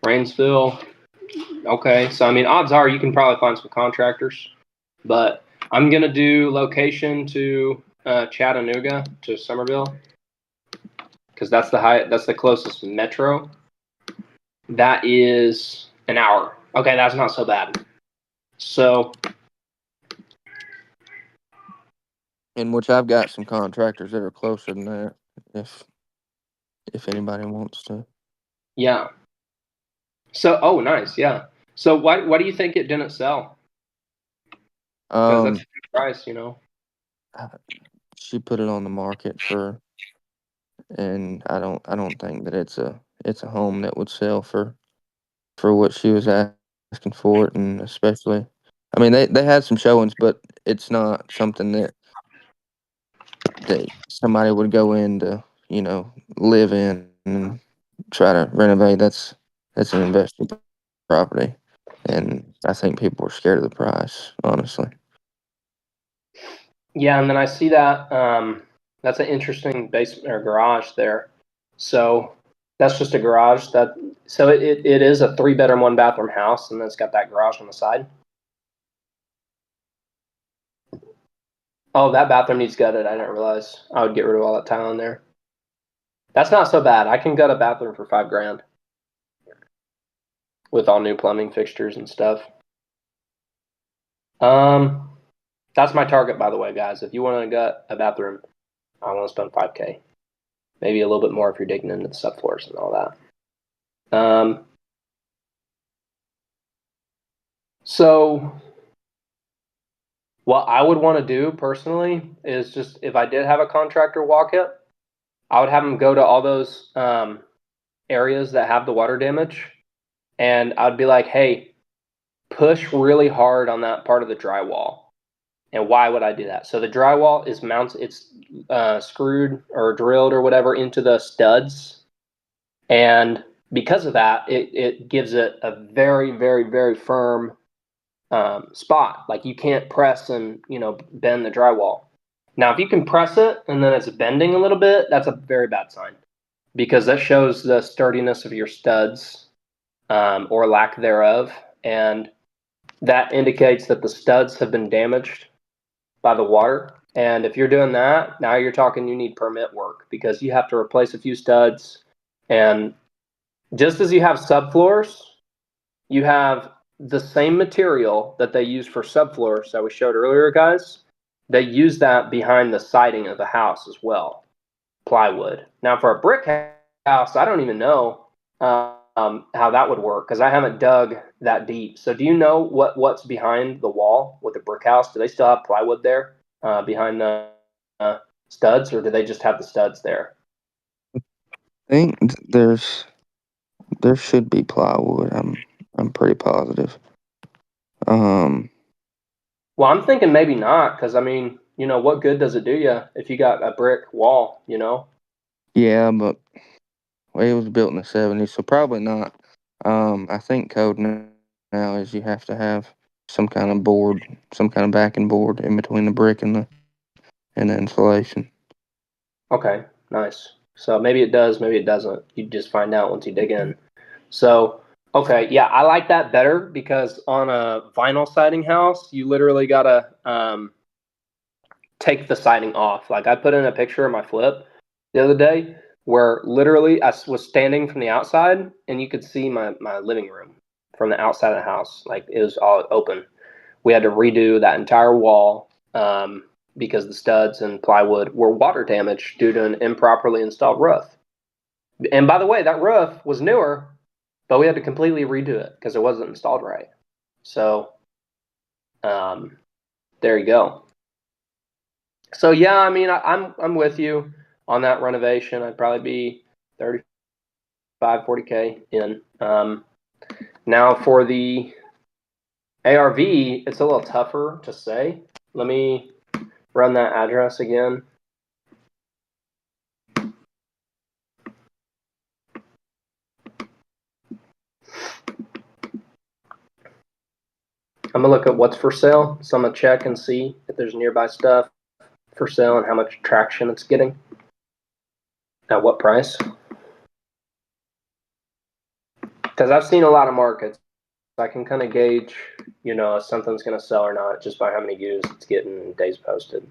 Speaker 8: Rainsville. Okay, so I mean, odds are you can probably find some contractors, but I'm gonna do location to Chattanooga to Somerville because that's the closest metro. That is an hour. Okay, that's not so bad. So
Speaker 9: In which I've got some contractors that are closer than that. If anybody wants to.
Speaker 8: yeah. So oh, nice, yeah. So why do you think it didn't sell? Because that's a
Speaker 9: Um,
Speaker 8: good price, you know.
Speaker 9: she put it on the market and I don't think that it's a home that would sell for what she was asking for it, and especially, I mean, they had some showings, but it's not something that somebody would go in to live in and try to renovate. That's an investment property, and I think people are scared of the price, honestly.
Speaker 8: Yeah, and then I see that that's an interesting basement or garage there. So that's just a garage so it is a 3 bedroom, 1 bathroom house, and then it's got that garage on the side. Oh, that bathroom needs gutted. I didn't realize I would get rid of all that tile in there. That's not so bad. I can gut a bathroom for $5,000 with all new plumbing fixtures and stuff. Um, that's my target, by the way, guys. If you want to gut a bathroom, I want to spend $5,000, maybe a little bit more if you're digging into the subfloors and all that. So what I would want to do personally is just if I did have a contractor walk it, I would have them go to all those areas that have the water damage, and I'd be like, "Hey, push really hard on that part of the drywall." And why would I do that? So the drywall is mounted; it's screwed or drilled or whatever into the studs, and because of that, it gives it a very, very, very firm spot. Like you can't press and bend the drywall. Now, if you can press it and then it's bending a little bit, that's a very bad sign. because that shows the sturdiness of your studs or lack thereof. And that indicates that the studs have been damaged by the water. And if you're doing that, now you're talking you need permit work because you have to replace a few studs. And just as you have subfloors, you have the same material that they use for subfloors that we showed earlier, guys. They use that behind the siding of the house as well, plywood. Now, for a brick house, I don't even know how that would work because I haven't dug that deep. So, do you know what's behind the wall with the brick house? Do they still have plywood there behind the studs, or do they just have the studs there?
Speaker 9: I think there should be plywood. I'm pretty positive.
Speaker 8: Well, I'm thinking maybe not because I mean, what good does it do you if you got a brick wall?
Speaker 9: Yeah, but it was built in the 70s, so probably not. I think code now is you have to have some kind of board, some kind of backing board in between the brick and the insulation.
Speaker 8: Okay, nice. So maybe it does, maybe it doesn't. You just find out once you dig in. So, okay, yeah, I like that better because on a vinyl siding house, you literally gotta take the siding off. Like I put in a picture of my flip the other day where literally I was standing from the outside and you could see my living room from the outside of the house. Like it was all open. We had to redo that entire wall because the studs and plywood were water damaged due to an improperly installed roof. And by the way, that roof was newer, but we had to completely redo it because it wasn't installed right. So there you go. So yeah, I mean, I'm with you on that renovation. I'd probably be 35-40K in. Now for the ARV, it's a little tougher to say. Let me run that address again. I'm gonna look at what's for sale. So I'm gonna check and see if there's nearby stuff for sale and how much traction it's getting. At what price? Because I've seen a lot of markets. I can kind of gauge, if something's going to sell or not just by how many views it's getting and days posted.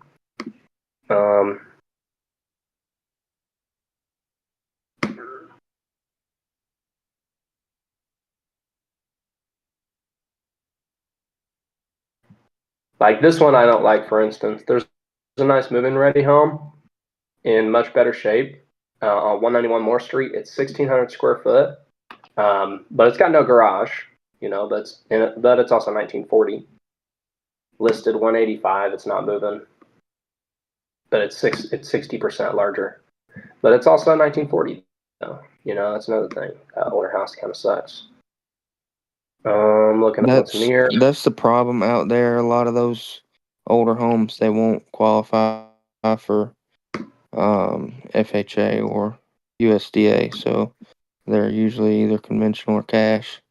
Speaker 8: Like this one I don't like, for instance. There's a nice move-in ready home in much better shape on 191 Moore Street. It's 1,600 square foot, but it's got no garage, but it's also 1940. Listed 185. It's not moving, but it's 60% larger. But it's also 1940. So, that's another thing. Older house kind of sucks. Looking at what's near.
Speaker 9: That's the problem out there. A lot of those older homes, they won't qualify for FHA or USDA, so they're usually either conventional or cash.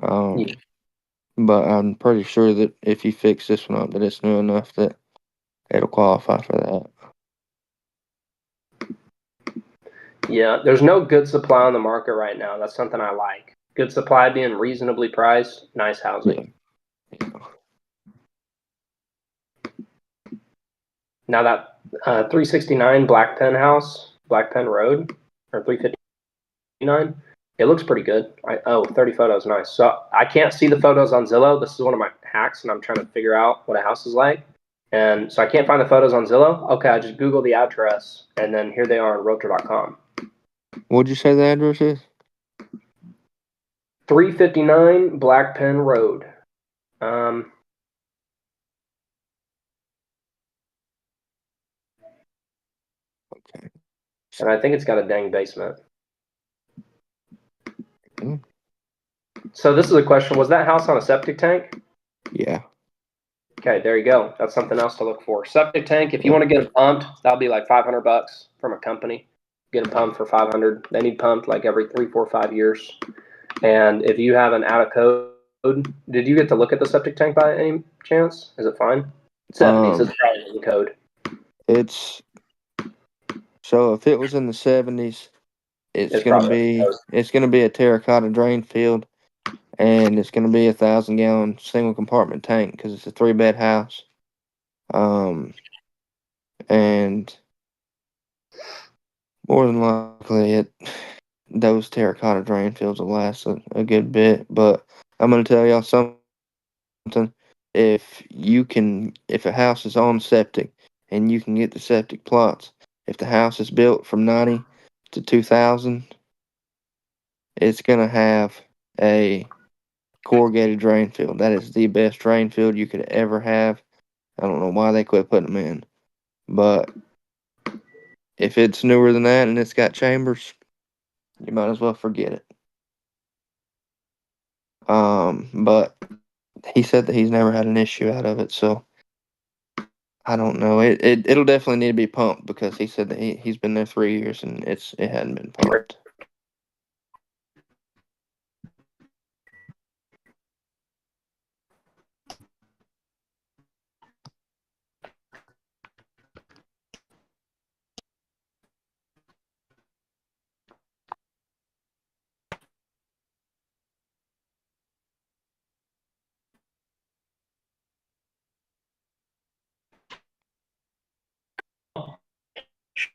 Speaker 8: Yeah.
Speaker 9: But I'm pretty sure that if you fix this one up, that it's new enough that it'll qualify for that.
Speaker 8: Yeah, there's no good supply on the market right now. That's something I like. Good supply being reasonably priced, nice housing.
Speaker 9: Yeah.
Speaker 8: Now that 369 Black Pen Road, or 359, it looks pretty good. 30 photos, nice. So I can't see the photos on Zillow. This is one of my hacks, and I'm trying to figure out what a house is like. And so I can't find the photos on Zillow. Okay, I just Google the address, and then here they are on Realtor.com.
Speaker 9: What'd you say the address is?
Speaker 8: 359 Black Pen Road.
Speaker 9: Okay.
Speaker 8: And I think it's got a dang basement.
Speaker 9: Mm.
Speaker 8: So this is a question. Was that house on a septic tank?
Speaker 9: Yeah.
Speaker 8: Okay, there you go. That's something else to look for. Septic tank, if you want to get it pumped, that'll be like $500 from a company. Get it pumped for $500. They need pumped like every 3, 4, 5 years. And if you have an out of code, did you get to look at the septic tank by any chance? Is it fine? 70s is probably in code.
Speaker 9: So if it was in the 70s, it's gonna be a terracotta drain field, and it's gonna be 1,000-gallon single compartment tank because it's a 3-bed house. And more than likely, those terracotta drain fields will last a good bit. But I'm gonna tell y'all something. If a house is on septic and you can get the septic plots, if the house is built from 90 to 2000, it's gonna have a corrugated drain field. That is the best drain field you could ever have. I don't know why they quit putting them in, but if it's newer than that and it's got chambers, you might as well forget it. But he said that he's never had an issue out of it, so I don't know. It'll definitely need to be pumped because he said that he's been there 3 years and it hadn't been pumped.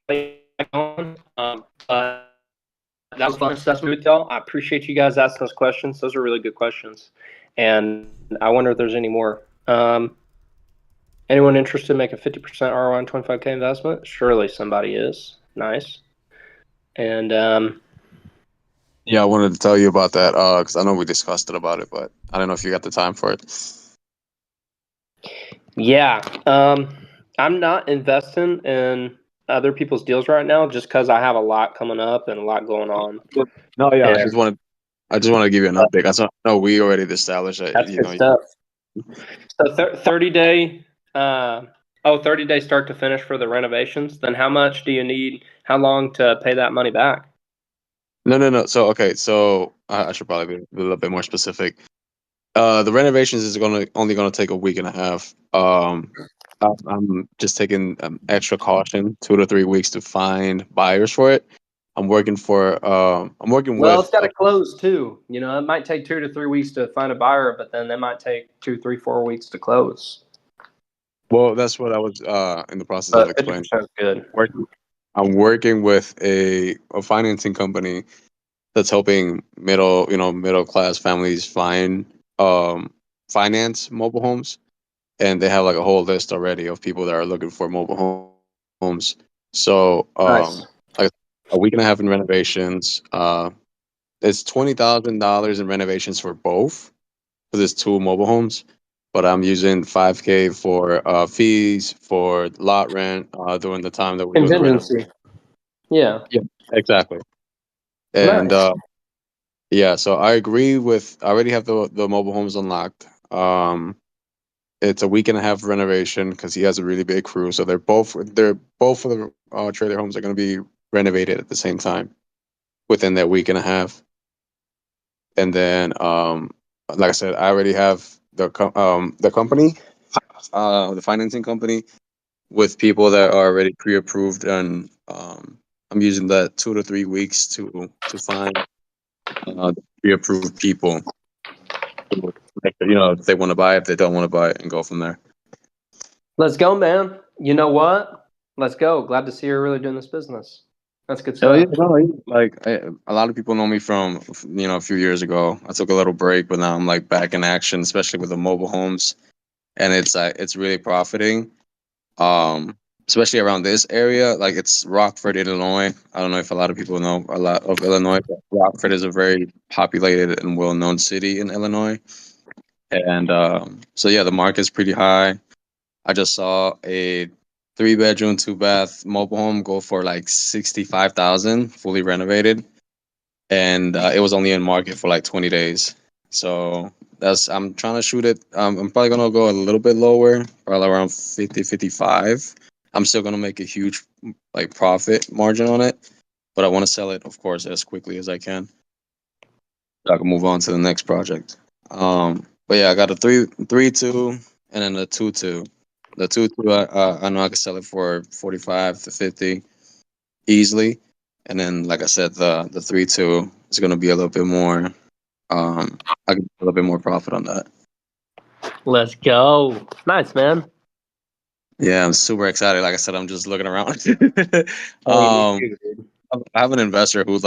Speaker 8: But that was fun assessment with y'all. I appreciate you guys asking those questions. Those are really good questions, and I wonder if there's any more. Anyone interested in making 50% ROI on 25K investment? Surely somebody is. Nice. And
Speaker 11: Yeah, I wanted to tell you about that because I know we discussed it about it, but I don't know if you got the time for it.
Speaker 8: yeah, I'm not investing in other people's deals right now just because I have a lot coming up and a lot going on.
Speaker 11: No, yeah,
Speaker 8: And
Speaker 11: I just wanted to give you an update. I know we already established that.
Speaker 8: that's good stuff. So 30 day, 30 day start to finish for the renovations. Then how much do you need? How long to pay that money back?
Speaker 11: No. So okay, so I should probably be a little bit more specific. The renovations is only gonna take a week and a half. I'm just taking extra caution, 2 to 3 weeks to find buyers for it. I'm working with.
Speaker 8: It's got to close too. You know, it might take 2 to 3 weeks to find a buyer, but then they might take 2, 3, 4 weeks to close.
Speaker 11: Well, that's what I was in the process of explaining.
Speaker 8: Good.
Speaker 11: I'm working with a financing company that's helping middle class families finance mobile homes, and they have like a whole list already of people that are looking for mobile homes. So
Speaker 8: Nice.
Speaker 11: like a week and a half in renovations. It's $20,000 in renovations for both because it's 2 mobile homes. But I'm using $5K for fees for lot rent during the time that we're doing the renovation.
Speaker 8: Contingency. Yeah.
Speaker 11: Yeah, exactly. And
Speaker 8: Nice.
Speaker 11: yeah, so I agree with. I already have the mobile homes unlocked. It's a week and a half renovation because he has a really big crew. So they're both of the trailer homes are going to be renovated at the same time within that week and a half. And then, like I said, I already have the company, the financing company, with people that are already pre-approved, and I'm using that 2 to 3 weeks to find pre-approved people. If they want to buy it, if they don't want to buy it, and go from there.
Speaker 8: Let's go, man. You know what? Let's go. Glad to see you're really doing this business. That's good stuff.
Speaker 11: A lot of people know me from a few years ago. I took a little break, but now I'm like back in action, especially with the mobile homes, and it's really profiting. Especially around this area, like it's Rockford, Illinois. I don't know if a lot of people know a lot of Illinois, but Rockford is a very populated and well-known city in Illinois. And so yeah, the market's pretty high. I just saw a 3-bedroom, 2-bath mobile home go for like 65,000, fully renovated, and it was only in market for like 20 days. So I'm trying to shoot it. I'm probably gonna go a little bit lower, probably around 50, 55. I'm still gonna make a huge like profit margin on it, but I want to sell it, of course, as quickly as I can, so I can move on to the next project. But yeah, I got a 3-2 and then a 2-2. The 2-2, I know I can sell it for 45 to 50 easily. And then, like I said, the 3-2 is going to be a little bit more. I get a little bit more profit on that.
Speaker 8: Let's go. Nice, man.
Speaker 11: Yeah, I'm super excited. Like I said, I'm just looking around.
Speaker 8: Hey, me too, dude.
Speaker 11: I have an investor who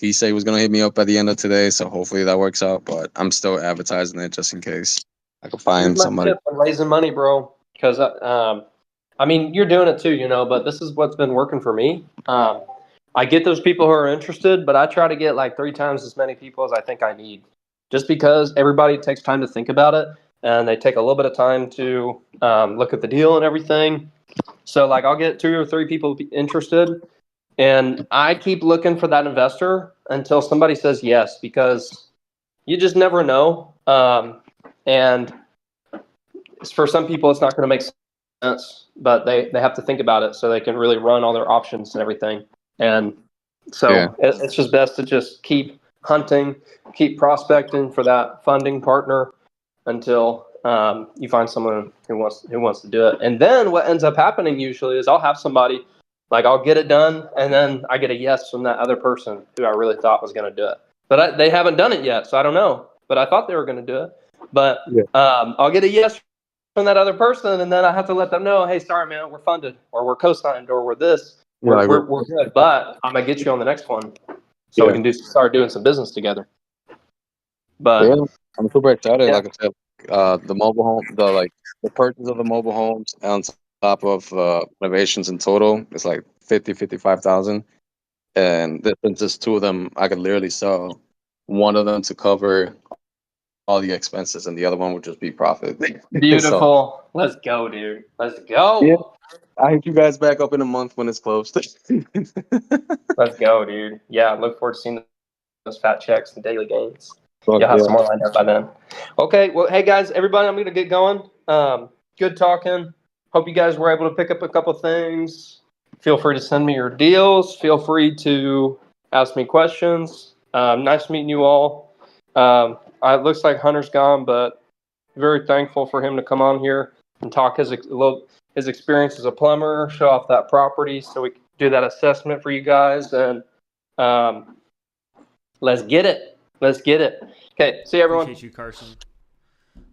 Speaker 11: he said he was going to hit me up at the end of today, so hopefully that works out. But I'm still advertising it just in case I can
Speaker 8: Here's
Speaker 11: find
Speaker 8: my
Speaker 11: somebody.
Speaker 8: tip on raising money, bro. Because I mean, you're doing it too, but this is what's been working for me. I get those people who are interested, but I try to get like 3 times as many people as I think I need, just because everybody takes time to think about it and they take a little bit of time to look at the deal and everything. So like, I'll get 2 or 3 people interested, and I keep looking for that investor until somebody says yes, because you just never know. And for some people, it's not going to make sense, but they have to think about it so they can really run all their options and everything. And so
Speaker 11: Yeah.
Speaker 8: it's just best to just keep hunting, keep prospecting for that funding partner until you find someone who wants to do it. And then what ends up happening usually is I'll have somebody, like, I'll get it done, and then I get a yes from that other person who I really thought was going to do it. But they haven't done it yet, so I don't know. But I thought they were going to do it. But I'll get a yes from that other person, and then I have to let them know, hey, sorry, man, we're funded, or we're co-signed, or we're this. We're good, but I'm gonna get you on the next one, so we can start doing some business together. But
Speaker 11: Yeah, I'm super excited.
Speaker 8: Yeah.
Speaker 11: Like I said, the mobile home, the purchase of the mobile homes on top of renovations in total is like 55,000. And since there's 2 of them, I could literally sell one of them to cover all the expenses, and the other one would just be profit.
Speaker 8: beautiful. So, let's go, dude. Let's go.
Speaker 11: Yeah, I hit you guys back up in a month when it's closed.
Speaker 8: Let's go, dude. Yeah, I look forward to seeing those fat checks and daily gains.
Speaker 11: Fuck
Speaker 8: You'll have
Speaker 11: yeah.
Speaker 8: some more lined up by then. Okay, well, hey guys, everybody, I'm gonna get going. Good talking. Hope you guys were able to pick up a couple things. Feel free to send me your deals. Feel free to ask me questions. Nice meeting you all. It looks like Hunter's gone, but very thankful for him to come on here and talk his experience as a plumber, show off that property, so we can do that assessment for you guys. And let's get it. Let's get it. Okay, see you, everyone.
Speaker 4: Appreciate you, Carson.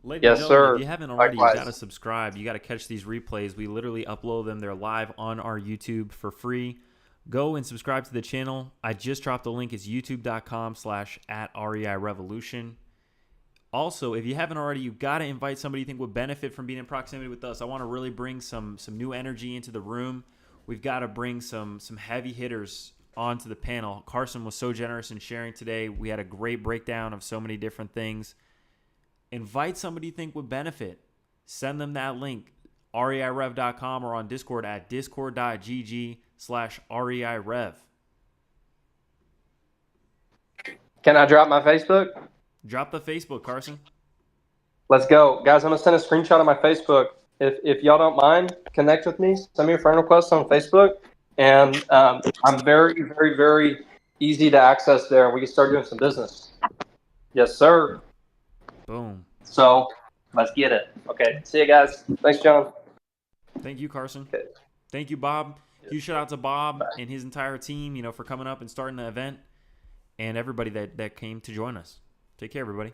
Speaker 4: Ladies
Speaker 8: Yes,
Speaker 4: and gentlemen,
Speaker 8: sir.
Speaker 4: if you haven't already, you
Speaker 8: Likewise.
Speaker 4: got to subscribe. You got to catch these replays. We literally upload them. They're live on our YouTube for free. Go and subscribe to the channel. I just dropped the link. It's youtube.com/@REI Revolution. Also, if you haven't already, you got to invite somebody you think would benefit from being in proximity with us. I want to really bring some new energy into the room. We've got to bring some heavy hitters onto the panel. Carson was so generous in sharing today. We had a great breakdown of so many different things. Invite somebody you think would benefit. Send them that link, reirev.com, or on Discord at discord.gg/reirev.
Speaker 8: Can I drop my Facebook?
Speaker 4: Drop the Facebook, Carson.
Speaker 8: Let's go. Guys, I'm going to send a screenshot of my Facebook. If y'all don't mind, connect with me. Send me a friend request on Facebook. And I'm very, very, very easy to access there. We can start doing some business. Yes, sir.
Speaker 4: Boom.
Speaker 8: So let's get it. Okay. See you guys. Thanks, John.
Speaker 4: Thank you, Carson.
Speaker 8: Okay.
Speaker 4: Thank you, Bob. Huge shout out to Bob and his entire team, for coming up and starting the event, and everybody that came to join us. Take care, everybody.